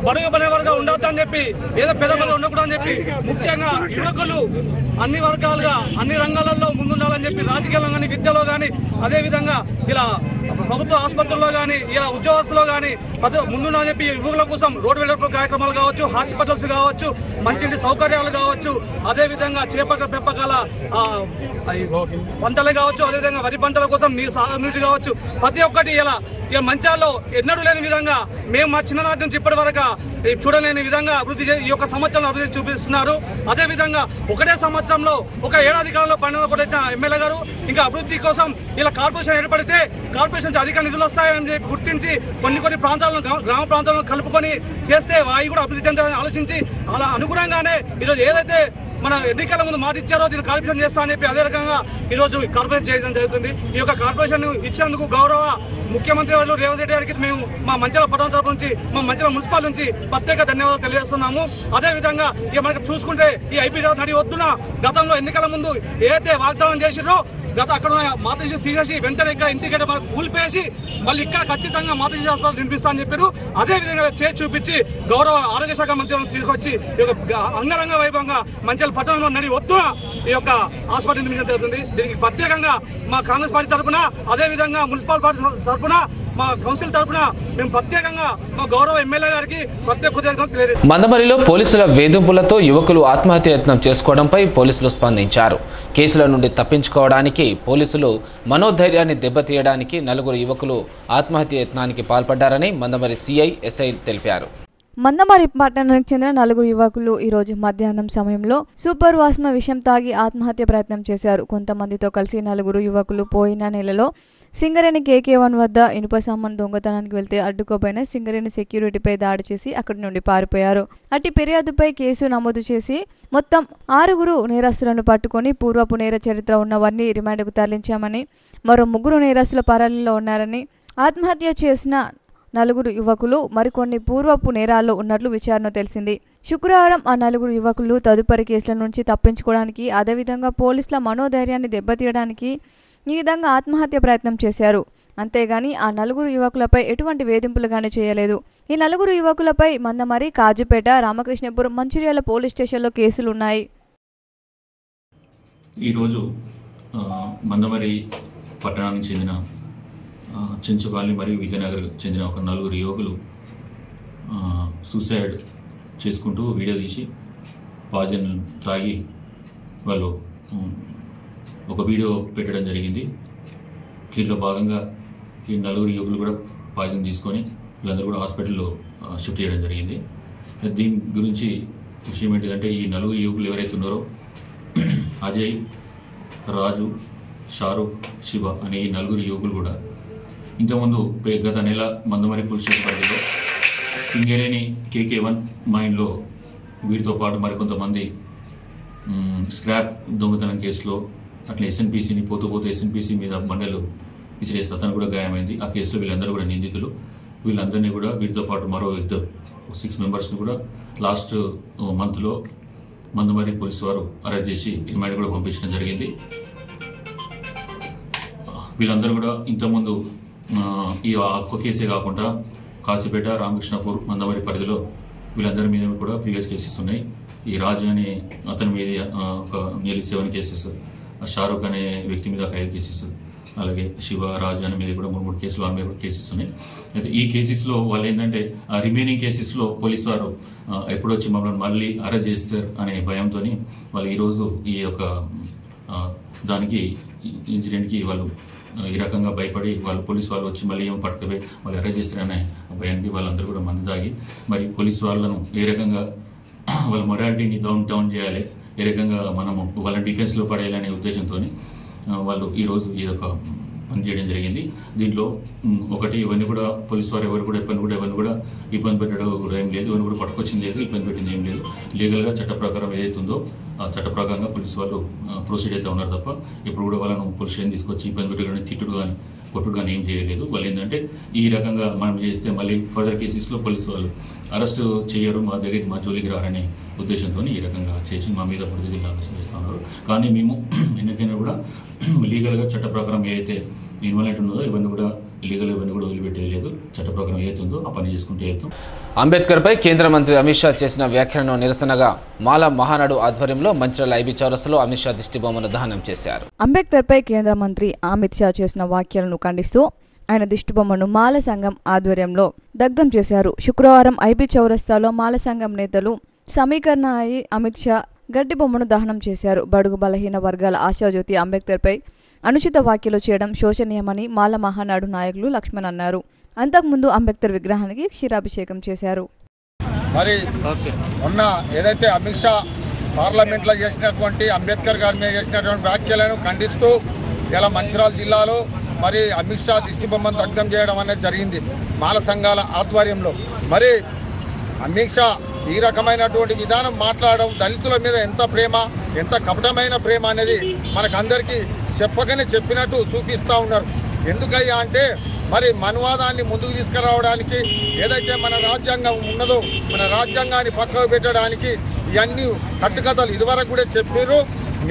బడుగు బలవర్గా ఉండొద్దని చెప్పి, ఏదో పేదవాళ్ళు ఉండకూడదు అని చెప్పి, ముఖ్యంగా యువకులు అన్ని వర్గాలుగా అన్ని రంగాలలో ముందుండాలని చెప్పి, రాజకీయాల్లో కానీ, విద్యలో కానీ, అదేవిధంగా ఇలా ప్రభుత్వ ఆసుపత్రుల్లో కానీ, ఇలా ఉద్యోగస్తుల్లో కానీ ముందుండాలని చెప్పి యువకుల కోసం రోడ్డు వెడల్పు కార్యక్రమాలు కావచ్చు, హాస్పిటల్స్ కావచ్చు, మంచి సౌకర్యాలు కావచ్చు, అదేవిధంగా చేపల పెంపకాల పంటలు కావచ్చు, అదేవిధంగా వరి పంటల కోసం నీరు సాగునీరు కావచ్చు, ప్రతి ఒక్కటి ఇలా ఇక మంచాల్లో ఎన్నడూ లేని విధంగా మేము మా చిన్ననాటి నుంచి ఇప్పటి వరకు చూడలేని విధంగా ఈ యొక్క సంవత్సరంలో అభివృద్ధి చూపిస్తున్నారు. అదేవిధంగా ఒకటే సంవత్సరంలో ఒక ఏడాది కాలంలో పండుగ కొట్టిన ఎమ్మెల్యే గారు ఇంకా అభివృద్ధి కోసం ఇలా కార్పొరేషన్ ఏర్పడితే కార్పొరేషన్ అధిక నిధులు వస్తాయని గుర్తించి కొన్ని ప్రాంతాలను గ్రామ ప్రాంతాలను కలుపుకొని చేస్తే అవి కూడా అభివృద్ధి చెందాలని ఆలోచించి అలా అనుగుణంగానే ఈరోజు ఏదైతే మన ఎన్నికల ముందు మాట ఇచ్చారో దీన్ని కార్పొరేషన్ చేస్తా అని చెప్పి అదే రకంగా ఈరోజు కార్పొరేషన్ చేయడం జరుగుతుంది. ఈ యొక్క కార్పొరేషన్ ఇచ్చినందుకు గౌరవ ముఖ్యమంత్రి వారు రేవంత్ రెడ్డి గారికి మేము మా మంచిర్యాల పట్టణ తరపు నుంచి మా మంచిర్యాల మున్సిపల్ నుంచి ప్రత్యేక ధన్యవాదాలు తెలియజేస్తున్నాము. అదేవిధంగా ఇక మనకు చూసుకుంటే ఈ ఐపీ నడి వద్దున గతంలో ఎన్నికల ముందు ఏదైతే వాగ్దానం చేసిరో అక్కడ మాతృ తీసేసి వెంటనే ఇక్కడ ఇంటికి మనకు కూల్పేసి మళ్ళీ ఇక్కడ ఖచ్చితంగా మాతృ హాస్పిటల్ నిర్మిస్తా అని చెప్పారు. అదే విధంగా చేసి చూపించి గౌరవ ఆరోగ్య శాఖ మంత్రులను తీసుకొచ్చి ఈ యొక్క అంగరంగ వైభవంగా మంచిర్యాల పట్టణంలో నడి వద్దున ఈ యొక్క హాస్పిటల్ నిర్మించడం జరుగుతుంది. దీనికి ప్రత్యేకంగా మా కాంగ్రెస్ పార్టీ తరఫున అదేవిధంగా మున్సిపల్ పార్టీ తరఫున మా కౌన్సిల్ తరఫున మేము ప్రత్యేకంగా మా గౌరవ ఎమ్మెల్యే గారికి ప్రత్యేక కృతజ్ఞతలు తెలియజేస్తున్నాం. మందమరిలో పోలీసుల వేధింపులతో యువకులు ఆత్మహత్య యత్నం చేసుకోవడంపై పోలీసులు స్పందించారు. కేసుల నుండి తప్పించుకోవడానికి పోలీసులు మనోధైర్యాన్ని దెబ్బతీయడానికి 4 యువకులు ఆత్మహత్య యత్నానికి పాల్పడ్డారని మందమరి సిఐ ఎస్ఐ తెలిపారు. మందమరి పట్టణానికి చెందిన 4 యువకులు ఈరోజు మధ్యాహ్నం సమయంలో సూపర్ వాస్మ విషం తాగి ఆత్మహత్య ప్రయత్నం చేశారు. కొంతమందితో కలిసి 4 యువకులు పోయిన నెలలో సింగరేణి KK1 వద్ద ఇనుప సామాన్ దొంగతనానికి వెళ్తే అడ్డుకోపోయిన సింగరేణి సెక్యూరిటీపై దాడి చేసి అక్కడి నుండి పారిపోయారు. అట్టి ఫిర్యాదుపై కేసు నమోదు చేసి మొత్తం 6 నేరస్తులను పట్టుకొని పూర్వపు నేర చరిత్ర ఉన్నవారిని రిమాండ్కు తరలించామని, మరో 3 నేరస్తుల పరారీలో ఉన్నారని, ఆత్మహత్య చేసిన 4 యువకులు మరికొన్ని పూర్వపు నేరాల్లో ఉన్నట్లు విచారణ తెలిసింది. శుక్రవారం ఆ 4 యువకులు తదుపరి కేసుల నుంచి తప్పించుకోవడానికి అదేవిధంగా పోలీసుల మనోధైర్యాన్ని దెబ్బతీయడానికి ఈ విధంగా ఆత్మహత్య ప్రయత్నం చేశారు. అంతేగాని ఆ 4 యువకులపై ఎటువంటి వేధింపులు కానీ చేయలేదు. ఈ 4 యువకులపై మందమరి, కాజీపేట, రామకృష్ణపురం, మంచిర్యాల పోలీస్ స్టేషన్లో కేసులున్నాయి. ఈరోజు మందమరి పట్టణానికి చెందిన చెంచుకాలి మరియు విజయనగర్ చెందిన ఒక 4 యువకులు సూసైడ్ చేసుకుంటూ వీడియో తీసి పాయిజన్ తాగి వాళ్ళు ఒక వీడియో పెట్టడం జరిగింది. దీంట్లో భాగంగా ఈ 4 యువకులు కూడా పాయిజన్ తీసుకొని వీళ్ళందరూ కూడా హాస్పిటల్లో షిఫ్ట్ చేయడం జరిగింది. దీని గురించి విషయం ఏంటంటే ఈ 4 యువకులు ఎవరైతే ఉన్నారో అజయ్, రాజు, షారూక్, శివ అనే ఈ 4 యువకులు కూడా ఇంతకుముందు గత నెల మందమరి పోలీస్ స్టేషన్ పరిధిలో సింగరేణి KK1 మైన్లో వీరితో పాటు మరికొంతమంది స్క్రాప్ దొంగతనం కేసులో అట్లా SNPCని పోతూ SNPC మీద బండలు విసిరేసి అతను కూడా గాయమైంది. ఆ కేసులో వీళ్ళందరూ కూడా నిందితులు. వీళ్ళందరినీ కూడా వీరితో పాటు మరో 6 మెంబర్స్ని కూడా లాస్ట్ మంత్లో మందమరి పోలీసు వారు అరెస్ట్ చేసి రిమాండ్ కూడా పంపించడం జరిగింది. వీళ్ళందరూ కూడా ఇంతకుముందు ఈ ఒక్క కేసే కాకుండా కాశీపేట, రామకృష్ణపూర్, మందమరి పరిధిలో వీళ్ళందరి మీద కూడా ప్రీవియస్ కేసెస్ ఉన్నాయి. ఈ రాజు అనే అతని మీద ఒక నియర్లీ 7 కేసెస్, షారూక్ అనే వ్యక్తి మీద 5 కేసెస్, అలాగే శివ, రాజు అనే మీద కూడా 3 కేసులు, వాళ్ళ మీద కూడా కేసెస్ ఉన్నాయి. అయితే ఈ కేసెస్లో వాళ్ళు ఏంటంటే ఆ రిమైనింగ్ కేసెస్లో పోలీసు వారు ఎప్పుడు వచ్చి మమ్మల్ని మళ్ళీ అరెస్ట్ చేస్తారు అనే భయంతో వాళ్ళు ఈరోజు ఈ యొక్క దానికి ఇన్సిడెంట్కి వాళ్ళు ఈ రకంగా భయపడి వాళ్ళు పోలీసు వాళ్ళు వచ్చి మళ్ళీ ఏమో పట్టుకుపోయి వాళ్ళు అరెస్ట్ చేస్తారనే భయానికి వాళ్ళందరూ కూడా మందు తాగి మరి పోలీసు వాళ్ళను ఏ రకంగా వాళ్ళ మొరాలిటీని డౌన్ చేయాలి, ఏ రకంగా మనము వాళ్ళని డిఫెన్స్లో పడేయాలనే ఉద్దేశంతో వాళ్ళు ఈరోజు ఈ యొక్క పని చేయడం జరిగింది. దీంట్లో ఒకటి ఇవన్నీ కూడా పోలీసు వారు ఎవరు కూడా ఎవరిని కూడా ఇబ్బంది పెట్టడం కూడా ఏం లేదు, ఎవరిని కూడా పట్టుకొచ్చింది లేదు, ఇబ్బంది పెట్టింది ఏం లేదు. లీగల్గా చట్ట ప్రకారం ఏదైతే ఉందో ఆ చట్ట ప్రకారంగా పోలీసు వాళ్ళు ప్రొసీడ్ అయితే ఉన్నారు తప్ప ఇప్పుడు కూడా వాళ్ళను పోలీస్ స్టేషన్ తీసుకొచ్చి ఇబ్బంది పెట్టడం, తిట్టుడు కానీ కొట్టుడు కానీ ఏం చేయలేదు. వాళ్ళు ఏంటంటే ఈ రకంగా మనం చేస్తే మళ్ళీ ఫర్దర్ కేసెస్లో పోలీసు వాళ్ళు అరెస్ట్ చేయరు, మా దగ్గరికి మా జోలికి రారనే ఉద్దేశంతో ఈ రకంగా చేసి మా మీద పొడిది చేస్తూ ఉన్నారు. కానీ మేము ఎన్నికైనా కూడా లీగల్గా చట్ట ప్రకారం ఏదైతే ఇన్వాల్వ్ ఉన్నదో ఇవన్నీ కూడా లీగల్ ఇవన్నీ కూడా వదిలిపెట్టేయలేదు. చట్ట ప్రకారం ఏదైతే ఉందో ఆ పని చేసుకుంటూ వెళ్తాం. అంబేద్కర్పై కేంద్ర మంత్రి అమిత్ షా చేసిన వ్యాఖ్యలను నిరసనగా మాల మహానాడు ఆధ్వర్యంలో మంచిర్యాల ఐబీ చౌరస్తాలో అమిత్ షా దిష్టిబొమ్మను దహనం చేశారు. అంబేద్కర్పై కేంద్ర మంత్రి అమిత్ షా చేసిన వ్యాఖ్యలను ఖండిస్తూ ఆయన దిష్టిబొమ్మను మాల సంఘం ఆధ్వర్యంలో దగ్ధం చేశారు. శుక్రవారం ఐబీ చౌరస్తాలో మాల సంఘం నేతలు సమీకరణ అయి అమిత్ షా గడ్డి బొమ్మను దహనం చేశారు. బడుగు బలహీన వర్గాల ఆశాజ్యోతి అంబేద్కర్పై అనుచిత వ్యాఖ్యలు చేయడం శోచనీయమని మాల మహానాడు నాయకులు లక్ష్మణ్ అన్నారు. అంతకుముందు అంబేద్కర్ విగ్రహానికి క్షీరాభిషేకం చేశారు. మరి మొన్న ఏదైతే అమిత్ షా పార్లమెంట్లో చేసినటువంటి అంబేద్కర్ గారి మీద చేసినటువంటి వ్యాఖ్యలను ఖండిస్తూ ఇలా మంచిర్యాల జిల్లాలో మరి అమిత్ షా దిష్టిబొమ్మను దగ్ధం చేయడం అనేది జరిగింది మాల సంఘాల ఆధ్వర్యంలో. మరి అమిత్ షా ఈ రకమైనటువంటి విధానం మాట్లాడడం దళితుల మీద ఎంత ప్రేమ, ఎంత కపటమైన ప్రేమ అనేది మనకందరికీ చెప్పకనే చెప్పినట్టు చూపిస్తూ ఉన్నారు. ఎందుకయ్యా అంటే మరి మనువాదాన్ని ముందుకు తీసుకురావడానికి ఏదైతే మన రాజ్యాంగం ఉన్నదో మన రాజ్యాంగాన్ని పక్కకు పెట్టడానికి ఇవన్నీ కట్టుకథలు ఇదివరకు కూడా చెప్పారు.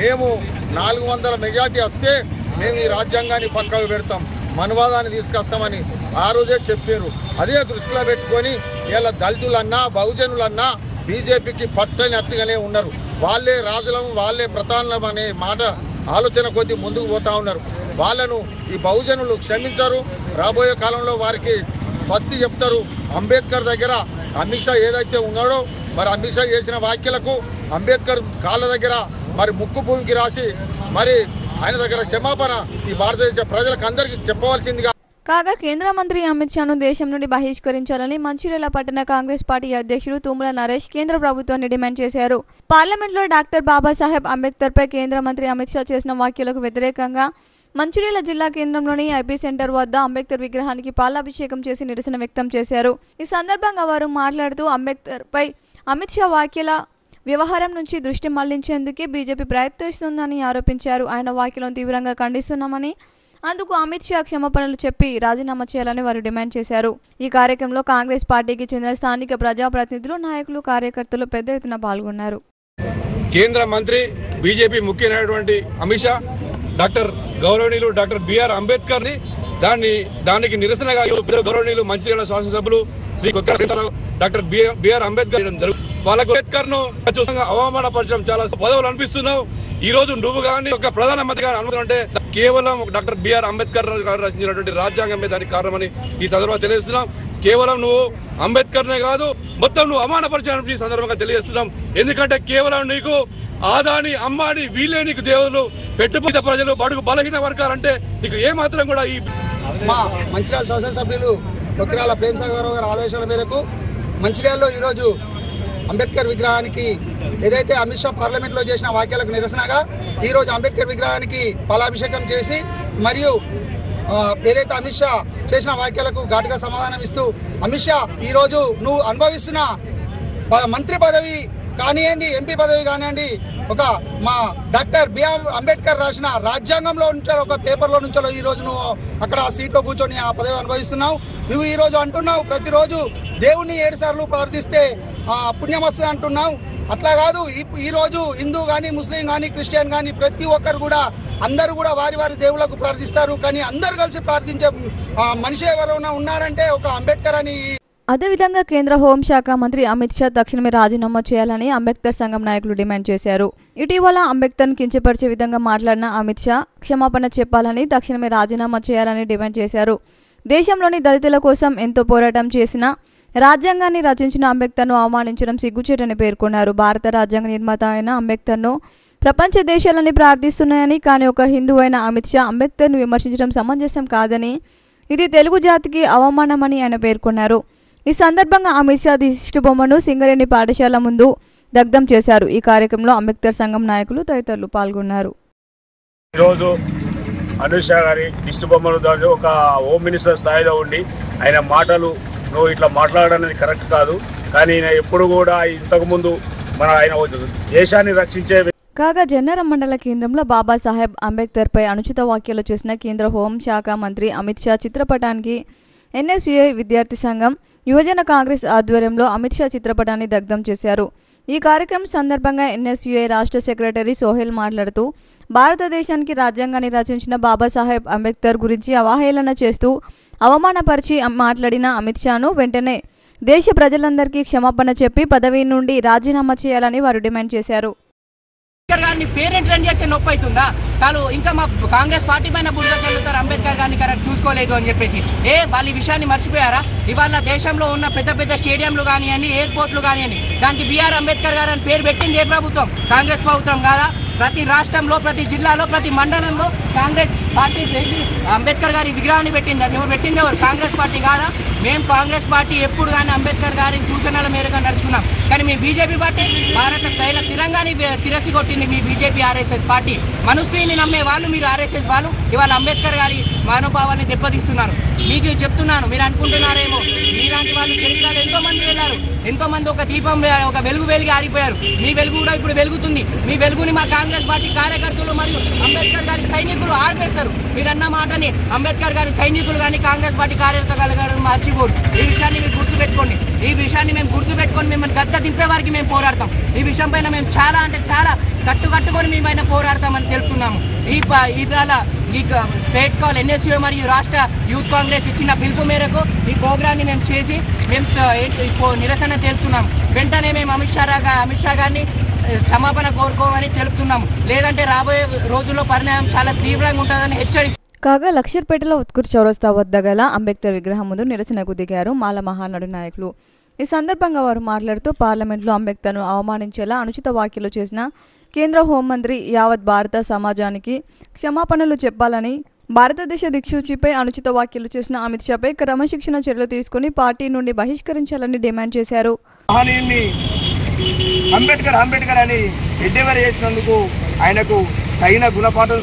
మేము 400 మెజార్టీ వస్తే మేము ఈ రాజ్యాంగాన్ని పక్కకు పెడతాం, మనువాదాన్ని తీసుకొస్తామని ఆ రోజే చెప్పారు. అదే దృష్టిలో పెట్టుకొని ఇలా దళితులన్నా బహుజనులన్నా బీజేపీకి పట్టనట్టుగానే ఉన్నారు. వాళ్ళే రాజులం వాళ్ళే ప్రధానం అనే మాట ఆలోచన కొద్దీ ముందుకు పోతూ ఉన్నారు. వాళ్ళను ఈ బహుజనులు క్షమించరు. రాబోయే కాలంలో వారికి స్వస్తి చెప్తారు. అంబేద్కర్ దగ్గర అమిత్ షా ఏదైతే ఉన్నాడో మరి అమిత్ షా చేసిన వ్యాఖ్యలకు అంబేద్కర్ కాళ్ళ దగ్గర మరి ముక్కు భూమికి రాసి మరి ఆయన దగ్గర క్షమాపణ ఈ భారతదేశ ప్రజలకు అందరికీ చెప్పవలసిందిగా. కాగా కేంద్ర మంత్రి అమిత్ షాను దేశం నుండి బహిష్కరించాలని మంచిర్యాల పట్టణ కాంగ్రెస్ పార్టీ అధ్యక్షుడు తుమ్మల నరేష్ కేంద్ర ప్రభుత్వాన్ని డిమాండ్ చేశారు. పార్లమెంట్లో డాక్టర్ బాబాసాహెబ్ అంబేద్కర్పై కేంద్ర మంత్రి అమిత్ షా చేసిన వ్యాఖ్యలకు వ్యతిరేకంగా మంచిర్యాల జిల్లా కేంద్రంలోని ఐపీ సెంటర్ వద్ద అంబేద్కర్ విగ్రహానికి పాలాభిషేకం చేసి నిరసన వ్యక్తం చేశారు. ఈ సందర్భంగా వారు మాట్లాడుతూ అంబేద్కర్పై అమిత్ షా వ్యాఖ్యల వ్యవహారం నుంచి దృష్టి మళ్లించేందుకే బీజేపీ ప్రయత్నిస్తుందని ఆరోపించారు. ఆయన వ్యాఖ్యలను తీవ్రంగా ఖండిస్తున్నామని, అందుకు అమిత్ షా క్షమాపణలు చెప్పి రాజీనామా చేయాలని వారు డిమాండ్ చేశారు. ఈ కార్యక్రమంలో కాంగ్రెస్ పార్టీకి చెందిన స్థానిక ప్రజాప్రతినిధులు, నాయకులు, కార్యకర్తలు పెద్ద ఎత్తున పాల్గొన్నారు. కేంద్ర మంత్రి బీజేపీ ముఖ్యమైనటువంటి అమిత్ షా గౌరవనీయులు డాక్టర్ బిఆర్ అంబేద్కర్ ని దానికి నిరసనగా గౌరవనీయులు మంచిర్యాల శాసనసభ్యులు శ్రీ డాక్టర్ బిఆర్ అంబేద్కర్ వాళ్ళకు అంబేద్కర్ ను అవమానపరచడం చాలా పదవులు అనిపిస్తున్నావు. ఈ రోజు నువ్వు కానీ ఒక ప్రధానమంత్రి గారు అనుకుంటే కేవలం డాక్టర్ బిఆర్ అంబేద్కర్ గారు రచించినటువంటి రాజ్యాంగమే దానికి కారణమని ఈ సందర్భంగా తెలియజేస్తున్నాం. కేవలం నువ్వు అంబేద్కర్నే కాదు మొత్తం నువ్వు అవమానపరచాలని ఈ సందర్భంగా తెలియజేస్తున్నాం. ఎందుకంటే కేవలం నీకు ఆదాని అమ్మాని వీళ్ళే నీకు దేవుళ్ళు, పెట్టుబడి ప్రజలు, బడుగు బలహీన వర్గాలంటే నీకు ఏమాత్రం కూడా ఈ మా మంచిర్యాల శాసనసభ్యులు కొక్కిరాల ప్రేమసాగర్ గారి ఆదేశాల మేరకు మంచిర్యాలలో ఈరోజు అంబేద్కర్ విగ్రహానికి ఏదైతే అమిత్ షా పార్లమెంట్లో చేసిన వ్యాఖ్యలకు నిరసనగా ఈరోజు అంబేద్కర్ విగ్రహానికి పాలాభిషేకం చేసి మరియు ఏదైతే అమిత్ షా చేసిన వ్యాఖ్యలకు ఘాటుగా సమాధానం ఇస్తూ అమిత్ షా ఈరోజు నువ్వు అనుభవిస్తున్న మంత్రి పదవి కానివ్వండి, ఎంపీ పదవి కానివ్వండి, ఒక మా డాక్టర్ బిఆర్ అంబేద్కర్ రాసిన రాజ్యాంగంలో నుంచో ఒక పేపర్లో నుంచో ఈరోజు నువ్వు అక్కడ ఆ సీట్లో కూర్చొని ఆ పదవి అనుభవిస్తున్నావు. నువ్వు ఈరోజు అంటున్నావు ప్రతిరోజు దేవుణ్ణి 7 సార్లు ప్రార్థిస్తే పుణ్యం వస్తుంది అంటున్నావు. అట్లా కాదు, ఈరోజు హిందూ కానీ, ముస్లిం కానీ, క్రిస్టియన్ కానీ ప్రతి ఒక్కరు కూడా అందరూ కూడా వారి వారి దేవుళ్లకు ప్రార్థిస్తారు. కానీ అందరు కలిసి ప్రార్థించే మనిషి ఎవరైనా ఉన్నారంటే ఒక అంబేద్కర్ అని. అదేవిధంగా కేంద్ర హోంశాఖ మంత్రి అమిత్ షా తక్షణమే రాజీనామా చేయాలని అంబేద్కర్ సంఘం నాయకులు డిమాండ్ చేశారు. ఇటీవల అంబేద్కర్ను కించపరిచే విధంగా మాట్లాడిన అమిత్ షా క్షమాపణ చెప్పాలని, తక్షణమే రాజీనామా చేయాలని డిమాండ్ చేశారు. దేశంలోని దళితుల కోసం ఎంతో పోరాటం చేసిన, రాజ్యాంగాన్ని రచించిన అంబేద్కర్ను అవమానించడం సిగ్గుచేటని పేర్కొన్నారు. భారత రాజ్యాంగ నిర్మాత అయిన అంబేద్కర్ను ప్రపంచ దేశాలని ప్రార్థిస్తున్నాయని, కానీ ఒక హిందువు అయిన అమిత్ షా అంబేద్కర్ను విమర్శించడం సమంజసం కాదని, ఇది తెలుగు జాతికి అవమానమని ఆయన పేర్కొన్నారు. ఈ సందర్భంగా అమిత్ షా దిష్టిబొమ్మను సింగరేణి పాఠశాల ముందు దగ్ధం చేశారు. ఈ కార్యక్రమంలో అంబేద్కర్ సంఘం నాయకులు తదితరులు పాల్గొన్నారు. ఈరోజు అమిత్ షా గారి దిష్టిబొమ్మను ఒక హోమ్ మినిస్టర్ స్థాయిలో ఉండి ఆయన మాటలు నువ్వు ఇట్లా మాట్లాడడానికి కరెక్ట్ కాదు. కానీ ఎప్పుడు కూడా ఇంతకుముందు ఆయన దేశాన్ని రక్షించే. కాగా జన్నారం మండల కేంద్రంలో బాబాసాహెబ్ అంబేద్కర్పై అనుచిత వ్యాఖ్యలు చేసిన కేంద్ర హోంశాఖ మంత్రి అమిత్ షా చిత్రపటానికి ఎన్ఎస్యుఐ విద్యార్థి సంఘం, యువజన కాంగ్రెస్ ఆధ్వర్యంలో అమిత్ షా చిత్రపటాన్ని దగ్ధం చేశారు. ఈ కార్యక్రమం సందర్భంగా ఎన్ఎస్యుఐ రాష్ట్ర సెక్రటరీ సోహెల్ మాట్లాడుతూ భారతదేశానికి రాజ్యాంగాన్ని రచించిన బాబాసాహెబ్ అంబేద్కర్ గురించి అవహేళన చేస్తూ అవమానపరిచి మాట్లాడిన అమిత్ షాను వెంటనే దేశ ప్రజలందరికీ క్షమాపణ చెప్పి పదవి నుండి రాజీనామా చేయాలని వారు డిమాండ్ చేశారు. అంబేద్కర్ గారిని పేరెంట్ రన్ చేస్తే నొప్పి అవుతుందా? వాళ్ళు ఇంకా మా కాంగ్రెస్ పార్టీ పైన బుడిగా చల్లుతారు అంబేద్కర్ గారిని కరెక్ట్ చూసుకోలేదు అని చెప్పేసి. వాళ్ళు ఈ విషయాన్ని మర్చిపోయారా? ఇవాళ దేశంలో ఉన్న పెద్ద పెద్ద స్టేడియంలు కానివ్వండి, ఎయిర్పోర్ట్లు కానివ్వండి, దానికి బిఆర్ అంబేద్కర్ గారు అని పేరు పెట్టింది ఏ ప్రభుత్వం? కాంగ్రెస్ ప్రభుత్వం కాదా? ప్రతి రాష్ట్రంలో, ప్రతి జిల్లాలో, ప్రతి మండలంలో కాంగ్రెస్ పార్టీ అంబేద్కర్ గారి విగ్రహాన్ని పెట్టింది. అది ఎవరు పెట్టింది? ఎవరు? కాంగ్రెస్ పార్టీ కాదా? మేము కాంగ్రెస్ పార్టీ ఎప్పుడు కానీ అంబేద్కర్ గారి సూచనల మేరకు నడుచుకున్నాం. కానీ మీ బీజేపీ పార్టీ భారత తిరంగాని తిరసి కొట్టింది. మీ బీజేపీ ఆర్ఎస్ఎస్ పార్టీ మనుస్త్రీని నమ్మే వాళ్ళు, మీరు ఆర్ఎస్ఎస్ వాళ్ళు ఇవాళ అంబేద్కర్ గారి మనోభావాన్ని దెబ్బతీస్తున్నారు. మీకు చెప్తున్నాను, మీరు అనుకుంటున్నారేమో మీలాంటి వాళ్ళు చరిత్రలో ఎంతోమంది వెళ్ళారు, ఎంతోమంది ఒక దీపం ఒక వెలుగు వెలిగి ఆరిపోయారు. మీ వెలుగు కూడా ఇప్పుడు వెలుగుతుంది. మీ వెలుగుని మా కాంగ్రెస్ పార్టీ కార్యకర్తలు మరియు అంబేద్కర్ గారి సైనికులు ఆర్పేస్తారు. మీరన్న మాటని అంబేద్కర్ గారి సైనికులు కానీ కాంగ్రెస్ పార్టీ కార్యకర్తలు మర్చిపోరు. ఈ విషయాన్ని మీరు గుర్తుపెట్టుకోండి. ఈ విషయాన్ని మేము గుర్తుపెట్టుకొని మిమ్మల్ని గద్ద దింపే వారికి మేము పోరాడతాం. ఈ విషయం పైన మేము చాలా అంటే చాలా కట్టుకొని మీ పైన పోరాడతామని తెలుపుతున్నాము. ఇవాళ ఈ స్టేట్ కాల్ ఎన్ఎస్యూ మరియు రాష్ట్ర యూత్ కాంగ్రెస్ ఇచ్చిన పిలుపు మేరకు ఈ ప్రోగ్రాన్ని మేము చేసి మేము నిరసన తెలుపుతున్నాము. వెంటనే మేము అమిత్ షా గారిని క్షమాపణ కోరుకోమని తెలుపుతున్నాము. లేదంటే రాబోయే రోజుల్లో పరిణామం చాలా తీవ్రంగా ఉంటుందని హెచ్చరిస్తున్నాము. కాగా లక్షర్పేటలో ఉత్కూర్ చౌరస్తా వద్ద గల అంబేద్కర్ విగ్రహం ముందు నిరసనకు దిగారు మాల మహానాడు నాయకులు. ఈ సందర్భంగా వారు మాట్లాడుతూ పార్లమెంట్లో అంబేద్కర్ను అవమానించేలా అనుచిత వ్యాఖ్యలు చేసిన కేంద్ర హోంమంత్రి యావత్ భారత సమాజానికి క్షమాపణలు చెప్పాలని, భారతదేశ దిక్సూచిపై అనుచిత వ్యాఖ్యలు చేసిన అమిత్ షాపై క్రమశిక్షణ చర్యలు తీసుకుని పార్టీ నుండి బహిష్కరించాలని డిమాండ్ చేశారు. అంబేద్కర్ అని ఎడ్డెవర్ చేసినందుకు ఆయనకు తగిన గుణపాఠం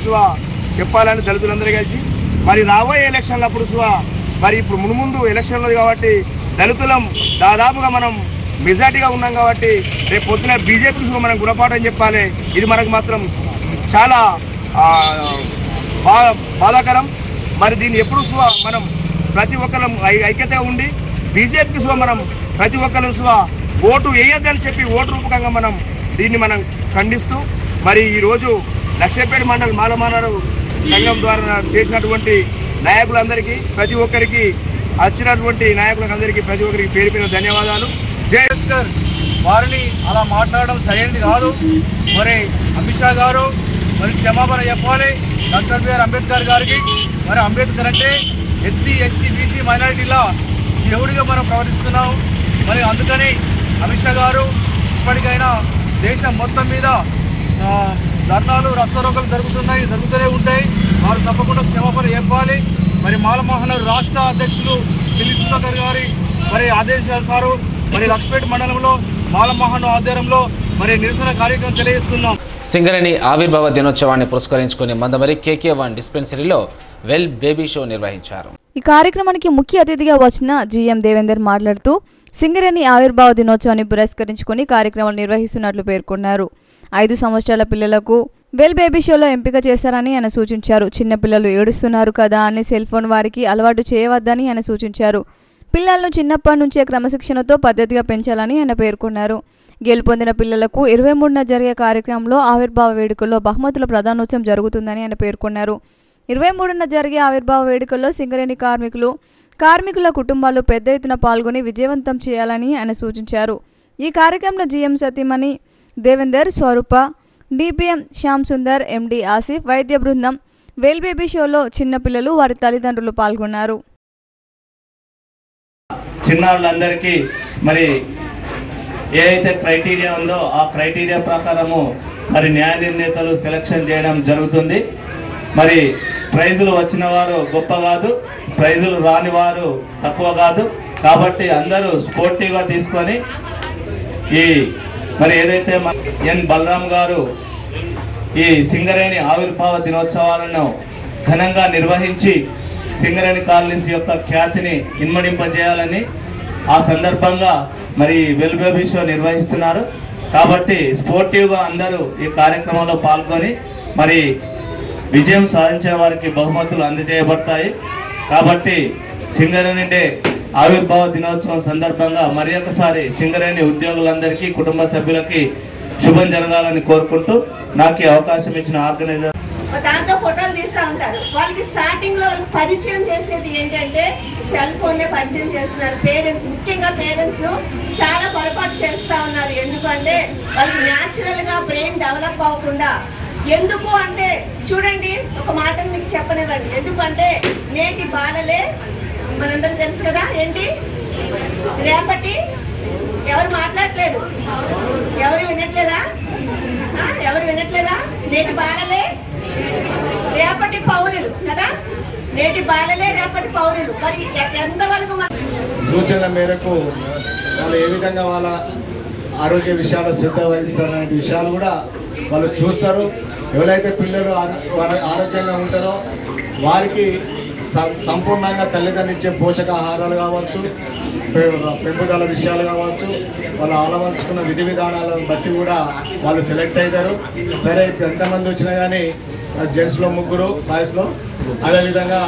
చెప్పాలని దళితులందరూ కలిసి మరి రాబోయే ఎలక్షన్లప్పుడు మరి ఇప్పుడు మున్ముందు ఎలక్షన్లు కాబట్టి దళితులం దాదాపుగా మనం మెజార్టీగా ఉన్నాం కాబట్టి రేపు పొద్దున బీజేపీకి మనం గుణపాఠం చెప్పాలి. ఇది మనకు మాత్రం చాలా బాధాకరం. మరి దీన్ని ఎప్పుడు మనం ప్రతి ఒక్కరం ఐక్యతగా ఉండి బీజేపీకి మనం ప్రతి ఒక్కరు ఓటు వేయొద్దని చెప్పి ఓటు రూపకంగా దీన్ని మనం ఖండిస్తూ మరి ఈరోజు లక్షపేట మండల మాలమానాడు సంఘం ద్వారా చేసినటువంటి నాయకులందరికీ ప్రతి ఒక్కరికి వచ్చినటువంటి నాయకులందరికీ ప్రతి ఒక్కరికి పేరు పేరు ధన్యవాదాలు. జై అంబేద్కర్. వారిని అలా మాట్లాడడం సరైనది కాదు. మరి అమిత్ షా గారు మరి క్షమాపణ చెప్పాలి డాక్టర్ బిఆర్ అంబేద్కర్ గారికి. మరి అంబేద్కర్ అంటే ఎస్సీ ఎస్టీ బీసీ మైనారిటీల దేవుడిగా మనం ప్రవర్తిస్తున్నాం. మరి అందుకని అమిత్ షా గారు ఇప్పటికైనా దేశం మొత్తం మీద ధర్నాలు రస్తారోకలు జరుగుతూనే ఉంటాయి. వారు తప్పకుండా క్షమాపణ చెప్పాలి. మరి మాల మహానాడు రాష్ట్ర అధ్యక్షులు పిల్లి సుధాకర్ గారి మరి ఆదేశానుసారం మరి లక్షపేట మండలంలో మాల మహానాడు ఆధ్వర్యంలో మరి నిరసన కార్యక్రమం తెలియజేస్తున్నాం. సింగరేణి ఆవిర్భావ దినోత్సవాన్ని పురస్కరించుకుని మందమరి KK1 డిస్పెన్సరీలో వెల్ బేబీ షో నిర్వహించారు. ఈ కార్యక్రమానికి ముఖ్య అతిథిగా వచ్చిన GM దేవేందర్ మాట్లాడుతూ సింగరేణి ఆవిర్భావ దినోత్సవాన్ని పురస్కరించుకుని కార్యక్రమాలు నిర్వహిస్తున్నట్లు పేర్కొన్నారు. 5 సంవత్సరాల పిల్లలకు వెల్ బేబీ షోలో ఎంపిక చేశారని ఆయన సూచించారు. చిన్నపిల్లలు ఏడుస్తున్నారు కదా అని సెల్ ఫోన్ వారికి అలవాటు చేయవద్దని ఆయన సూచించారు. పిల్లలను చిన్నప్పటి నుంచే క్రమశిక్షణతో పద్ధతిగా పెంచాలని ఆయన పేర్కొన్నారు. గెలుపొందిన పిల్లలకు 23న జరిగే కార్యక్రమంలో ఆవిర్భావ వేడుకల్లో బహుమతుల ప్రదానోత్సవం జరుగుతుందని ఆయన పేర్కొన్నారు. 23న జరిగే ఆవిర్భావ వేడుకల్లో సింగరేణి కార్మికుల కుటుంబాలు పెద్ద ఎత్తున పాల్గొని విజయవంతం చేయాలని ఆయన సూచించారు. ఈ కార్యక్రమంలో GM సతీమణి దేవేందర్, స్వరూప, DPM శ్యామ్ సుందర్, MD ఆసిఫ్, వైద్య బృందం, వెల్ బేబీ షోలో చిన్నపిల్లలు వారి తల్లిదండ్రులు పాల్గొన్నారు. చిన్నారులందరికీ మరి ఏదైతే క్రైటీరియా ఉందో ఆ క్రైటీరియా ప్రకారము మరి న్యాయ నిర్ణేతలు సెలక్షన్ చేయడం జరుగుతుంది. మరి ప్రైజులు వచ్చిన వారు గొప్ప కాదు, ప్రైజులు రాని వారు తక్కువ కాదు. కాబట్టి అందరూ స్పోర్టివ్గా తీసుకొని ఈ మరి ఏదైతే ఎన్ బలరాం గారు ఈ సింగరేణి ఆవిర్భావ దినోత్సవాలను ఘనంగా నిర్వహించి సింగరేణి కాలనీస్ యొక్క ఖ్యాతిని ఇన్మడింపజేయాలని ఆ సందర్భంగా మరి వెల్ బేబీ షో నిర్వహిస్తున్నారు. కాబట్టి స్పోర్టివ్గా అందరూ ఈ కార్యక్రమంలో పాల్గొని మరి విజయం సాధించిన వారికి బహుమతులు అందజేయబడతాయి. కాబట్టి సింగరేణి డే ఆవిర్భావ దినోత్సవం సందర్భంగా మరి ఒకసారి సింగరేణి ఉద్యోగులందరికీ కుటుంబ సభ్యులకి శుభం జరగాలని కోరుకుంటూ నాకు అవకాశం ఇచ్చిన ఆర్గనైజర్ దాంతో ఫోటోలు తీస్తూ ఉంటారు. వాళ్ళకి స్టార్టింగ్ లో పరిచయం చేసేది ఏంటంటే సెల్ ఫోన్ పరిచయం చేస్తున్నారు. పేరెంట్స్, ముఖ్యంగా పేరెంట్స్ చాలా పొరపాటు చేస్తూ ఉన్నారు. ఎందుకంటే వాళ్ళకి న్యాచురల్ గా బ్రెయిన్ డెవలప్ అవ్వకుండా. ఎందుకు అంటే చూడండి, ఒక మాటను మీకు చెప్పనివ్వండి. ఎందుకంటే నేటి బాలలే మనందరికి తెలుసు కదా, ఏంటి రేపటి. ఎవరు మాట్లాడలేదు, ఎవరు వినట్లేదా? నేటి బాలలే రేపటి పౌరులు కదా, నేటి బాలలే రేపటి పౌరులు. మరి ఎంతవరకు సూచనల మేరకు వాళ్ళు ఏ విధంగా వాళ్ళ ఆరోగ్య విషయాలు శ్రద్ధ వహిస్తారనే విషయాలు కూడా వాళ్ళు చూస్తారు. ఎవరైతే పిల్లలు ఆరోగ్యంగా ఉంటారో వారికి సంపూర్ణంగా తల్లిదండ్రులు ఇచ్చే పోషకాహారాలు కావచ్చు, పెంపుదల విషయాలు కావచ్చు, వాళ్ళు ఆలవంచుకున్న విధి విధానాలను బట్టి కూడా వాళ్ళు సెలెక్ట్ అవుతారు. సరే ఇప్పుడు ఎంతమంది వచ్చినా కానీ జెంట్స్లో 3 బాయ్స్లో అదేవిధంగా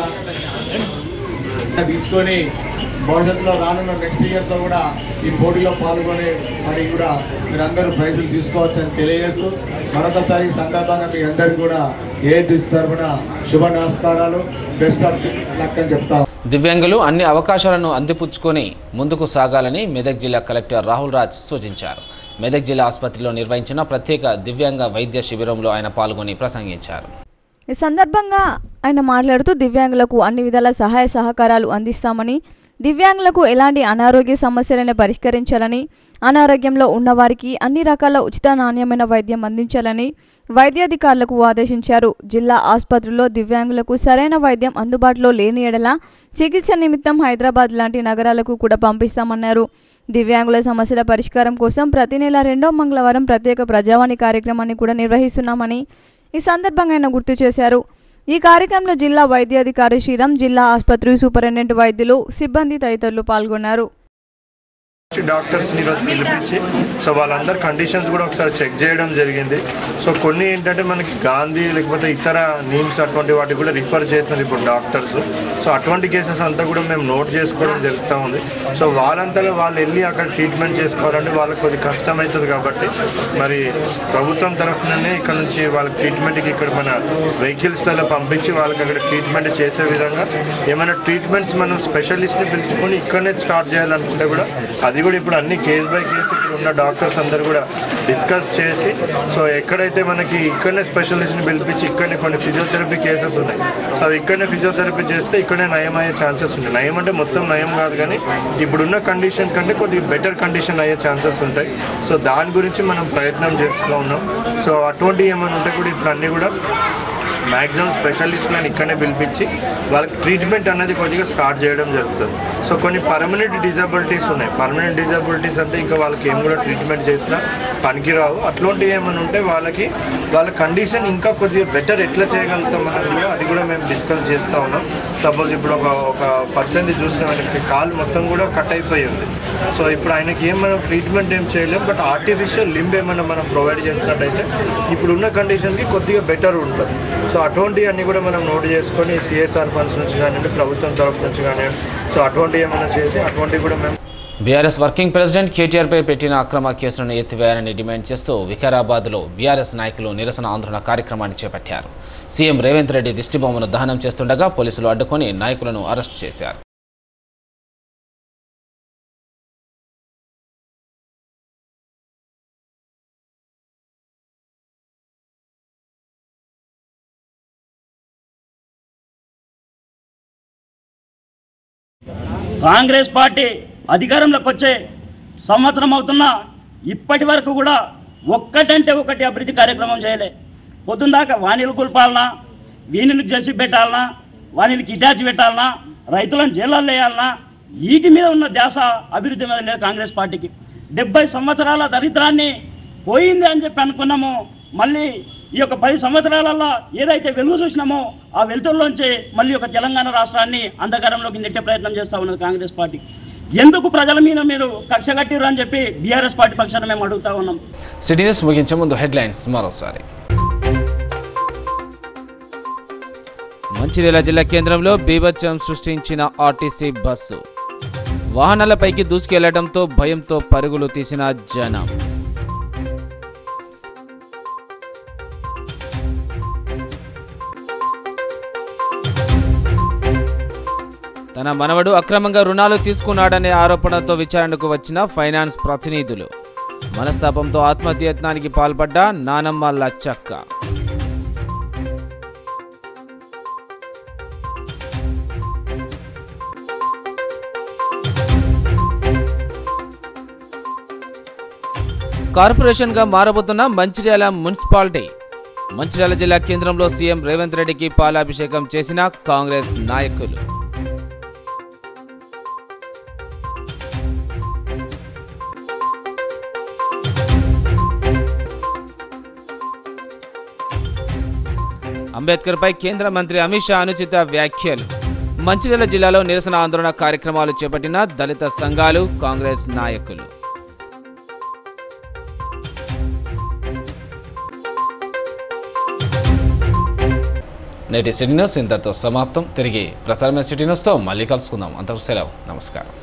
తీసుకొని భవిష్యత్తులో రానున్న నెక్స్ట్ ఇయర్లో కూడా ఈ పోటీలో పాల్గొని మరి కూడా మీరందరూ ప్రైజులు తీసుకోవచ్చని తెలియజేస్తూ మరొకసారి ఈ సందర్భంగా మీ అందరికీ కూడా ఏఐటీసీ తరఫున శుభ నమస్కారాలు, బెస్ట్ ఆఫ్ లక్ అని చెప్తా. దివ్యాంగులు అన్ని అవకాశాలను అందిపుచ్చుకొని ముందుకు సాగాలని మెదక్ జిల్లా కలెక్టర్ రాహుల్ రాజ్ సూచించారు. మెదక్ జిల్లా ఆసుపత్రిలో నిర్వహించిన ప్రత్యేక దివ్యాంగ వైద్య శిబిరంలో ఆయన పాల్గొని ప్రసంగించారు. ఈ సందర్భంగా ఆయన మాట్లాడుతూ దివ్యాంగులకు అన్ని విధాల సహాయ సహకారాలు అందిస్తామని, దివ్యాంగులకు ఎలాంటి అనారోగ్య సమస్యలను పరిష్కరించాలని, అనారోగ్యంలో ఉన్నవారికి అన్ని రకాల ఉచిత నాణ్యమైన వైద్యం అందించాలని వైద్యాధికారులకు ఆదేశించారు. జిల్లా ఆసుపత్రుల్లో దివ్యాంగులకు సరైన వైద్యం అందుబాటులో లేని ఎడల చికిత్స నిమిత్తం హైదరాబాద్ లాంటి నగరాలకు కూడా పంపిస్తామన్నారు. దివ్యాంగుల సమస్యల పరిష్కారం కోసం ప్రతి నెల 2వ మంగళవారం ప్రత్యేక ప్రజావాణి కార్యక్రమాన్ని కూడా నిర్వహిస్తున్నామని ఈ సందర్భంగా ఆయన గుర్తు చేశారు. ఈ కార్యక్రమంలో జిల్లా వైద్యాధికారి శ్రీరామ్, జిల్లా ఆసుపత్రి సూపరింటెండెంట్ వైద్యులు, సిబ్బంది తదితరులు పాల్గొన్నారు. డాక్టర్స్ని ఈరోజు పిలిపించి సో వాళ్ళందరి కండిషన్స్ కూడా ఒకసారి చెక్ చేయడం జరిగింది. సో కొన్ని ఏంటంటే మనకి గాంధీ లేకపోతే ఇతర నీమ్స్ అటువంటి వాటికి కూడా రిఫర్ చేస్తున్నారు ఇప్పుడు డాక్టర్స్. సో అటువంటి కేసెస్ అంతా కూడా మేము నోట్ చేసుకోవడం జరుగుతూ ఉంది. సో వాళ్ళంతలో వాళ్ళు వెళ్ళి అక్కడ ట్రీట్మెంట్ చేసుకోవాలంటే వాళ్ళకి కొద్దిగా కష్టం అవుతుంది. కాబట్టి మరి ప్రభుత్వం తరఫుననే ఇక్కడ నుంచి వాళ్ళకి ట్రీట్మెంట్కి ఇక్కడ మన వెహికల్స్లో పంపించి వాళ్ళకి అక్కడ ట్రీట్మెంట్ చేసే విధంగా ఏమైనా ట్రీట్మెంట్స్ మనం స్పెషలిస్ట్ని పిలుచుకొని ఇక్కడనే స్టార్ట్ చేయాలనుకుంటే కూడా అది కూడా ఇప్పుడు అన్ని కేస్ బై కేసు ఇక్కడ ఉన్న డాక్టర్స్ అందరు కూడా డిస్కస్ చేసి సో ఎక్కడైతే మనకి ఇక్కడనే స్పెషలిస్ట్ని పిలిపించి ఇక్కడనే కొన్ని ఫిజియోథెరపీ కేసెస్ ఉన్నాయి. సో అవి ఇక్కడనే ఫిజియోథెరపీ చేస్తే ఇక్కడనే నయం అయ్యే ఛాన్సెస్ ఉంటాయి. నయం అంటే మొత్తం నయం కాదు, కానీ ఇప్పుడున్న కండిషన్ కంటే కొద్దిగా బెటర్ కండిషన్ అయ్యే ఛాన్సెస్ ఉంటాయి. సో దాని గురించి మనం ప్రయత్నం చేస్తూ ఉన్నాం. సో అటువంటి ఏమైనా ఉంటే కూడా ఇప్పుడు అన్నీ కూడా మ్యాక్సిమం స్పెషలిస్ట్లను ఇక్కడనే పిలిపించి వాళ్ళకి ట్రీట్మెంట్ అనేది కొద్దిగా స్టార్ట్ చేయడం జరుగుతుంది. సో కొన్ని పర్మనెంట్ డిజబిలిటీస్ ఉన్నాయి. పర్మనెంట్ డిజబిలిటీస్ అంటే ఇంకా వాళ్ళకి ఏం కూడా ట్రీట్మెంట్ చేసినా పనికిరావు. అట్లాంటివి ఏమైనా ఉంటే వాళ్ళ కండిషన్ ఇంకా కొద్దిగా బెటర్ ఎట్లా చేయగలుగుతాం అనేది అది కూడా మేము డిస్కస్ చేస్తూ ఉన్నాం. సపోజ్ ఇప్పుడు ఒక పర్సన్ది చూసిన ఆయనకి కాలు మొత్తం కూడా కట్ అయిపోయి ఉంది. సో ఇప్పుడు ఆయనకి మనం ట్రీట్మెంట్ ఏం చేయలేం, బట్ ఆర్టిఫిషియల్ లింబ్ ఏమైనా మనం ప్రొవైడ్ చేసినట్టయితే ఇప్పుడున్న కండిషన్కి కొద్దిగా బెటర్ ఉంటుంది. సో అటువంటివి అన్నీ కూడా మనం నోట్ చేసుకొని సిఎస్ఆర్ ఫండ్స్ నుంచి కానివ్వండి, ప్రభుత్వం తరఫు నుంచి కానివ్వండి, సో అటువంటివి ఏమైనా చేసి అటువంటివి కూడా మేము బీఆర్ఎస్ వర్కింగ్ ప్రెసిడెంట్ కేటీఆర్పై పెట్టిన అక్రమ కేసులను ఎత్తివేయాలని డిమాండ్ చేస్తూ వికారాబాద్లో బీఆర్ఎస్ నాయకులు నిరసన ఆందోళన కార్యక్రమాన్ని చేపట్టారు. సీఎం రేవంత్ రెడ్డి దిష్టిబొమ్మను దహనం చేస్తుండగా పోలీసులు అడ్డుకొని నాయకులను అరెస్టు చేశారు. కాంగ్రెస్ పార్టీ అధికారంలోకి వచ్చే సంవత్సరం అవుతున్నా ఇప్పటి వరకు కూడా ఒక్కటంటే ఒకటి అభివృద్ధి కార్యక్రమం చేయలే. పొద్దుందాకా వాణిలు కూల్పాలనా, వీణులకు చేసి పెట్టాలనా, వాణిలకి ఇటాచి పెట్టాలనా, రైతులను జైళ్ళల్లో వేయాలనా, వీటి మీద ఉన్న ధ్యాస అభివృద్ధి మీద లేదు కాంగ్రెస్ పార్టీకి. 70 సంవత్సరాల దరిద్రాన్ని పోయింది అని చెప్పి అనుకున్నాము. మళ్ళీ ఈ యొక్క 10 సంవత్సరాలలో ఏదైతే వెలుగు చూసినామో ఆ వెలుతుల్లోంచి మళ్ళీ ఒక తెలంగాణ రాష్ట్రాన్ని అంధకారంలోకి నెట్టే ప్రయత్నం చేస్తూ ఉన్నది కాంగ్రెస్ పార్టీ. ఎందుకు ప్రజల మీద మీరు కక్ష కట్టిరు అని చెప్పి బీఆర్ఎస్ పార్టీ పక్షాన మేము అడుగుతా ఉన్నాం. సిటీ న్యూస్ ముగించే ముందు హెడ్లైన్స్ మరోసారి. మంచిర్యాల జిల్లా కేంద్రంలో బీభత్సం సృష్టించిన ఆర్టీసీ బస్సు. వాహనాలపైకి దూసుకెళ్లడంతో భయంతో పరుగులు తీసిన జనం. తన మనవడు అక్రమంగా రుణాలు తీసుకున్నాడనే ఆరోపణతో విచారణకు వచ్చిన ఫైనాన్స్ ప్రతినిధులు. మనస్తాపంతో ఆత్మహత్యయత్నానికి పాల్పడ్డ నానమ్మ లచ్చక్క. కార్పొరేషన్గా మారబోతున్న మంచిర్యాల మున్సిపాలిటీ మంచిర్యాల జిల్లా కేంద్రంలో సీఎం రేవంత్ రెడ్డికి పాలాభిషేకం చేసిన కాంగ్రెస్ నాయకులు. అంబేద్కర్పై కేంద్ర మంత్రి అమిత్ షా అనుచిత వ్యాఖ్యలు. మంచిర్యాల జిల్లాలో నిరసన ఆందోళన కార్యక్రమాలు చేపట్టిన దళిత సంఘాలు, కాంగ్రెస్ నాయకులు. నేటి సిటీ న్యూస్ ఇంతటితో సమాప్తం. తిరిగి ప్రసారమైన సిటీ న్యూస్తో మళ్ళీ కలుసుకుందాం. అంతవరకు సెలవు. నమస్కారం.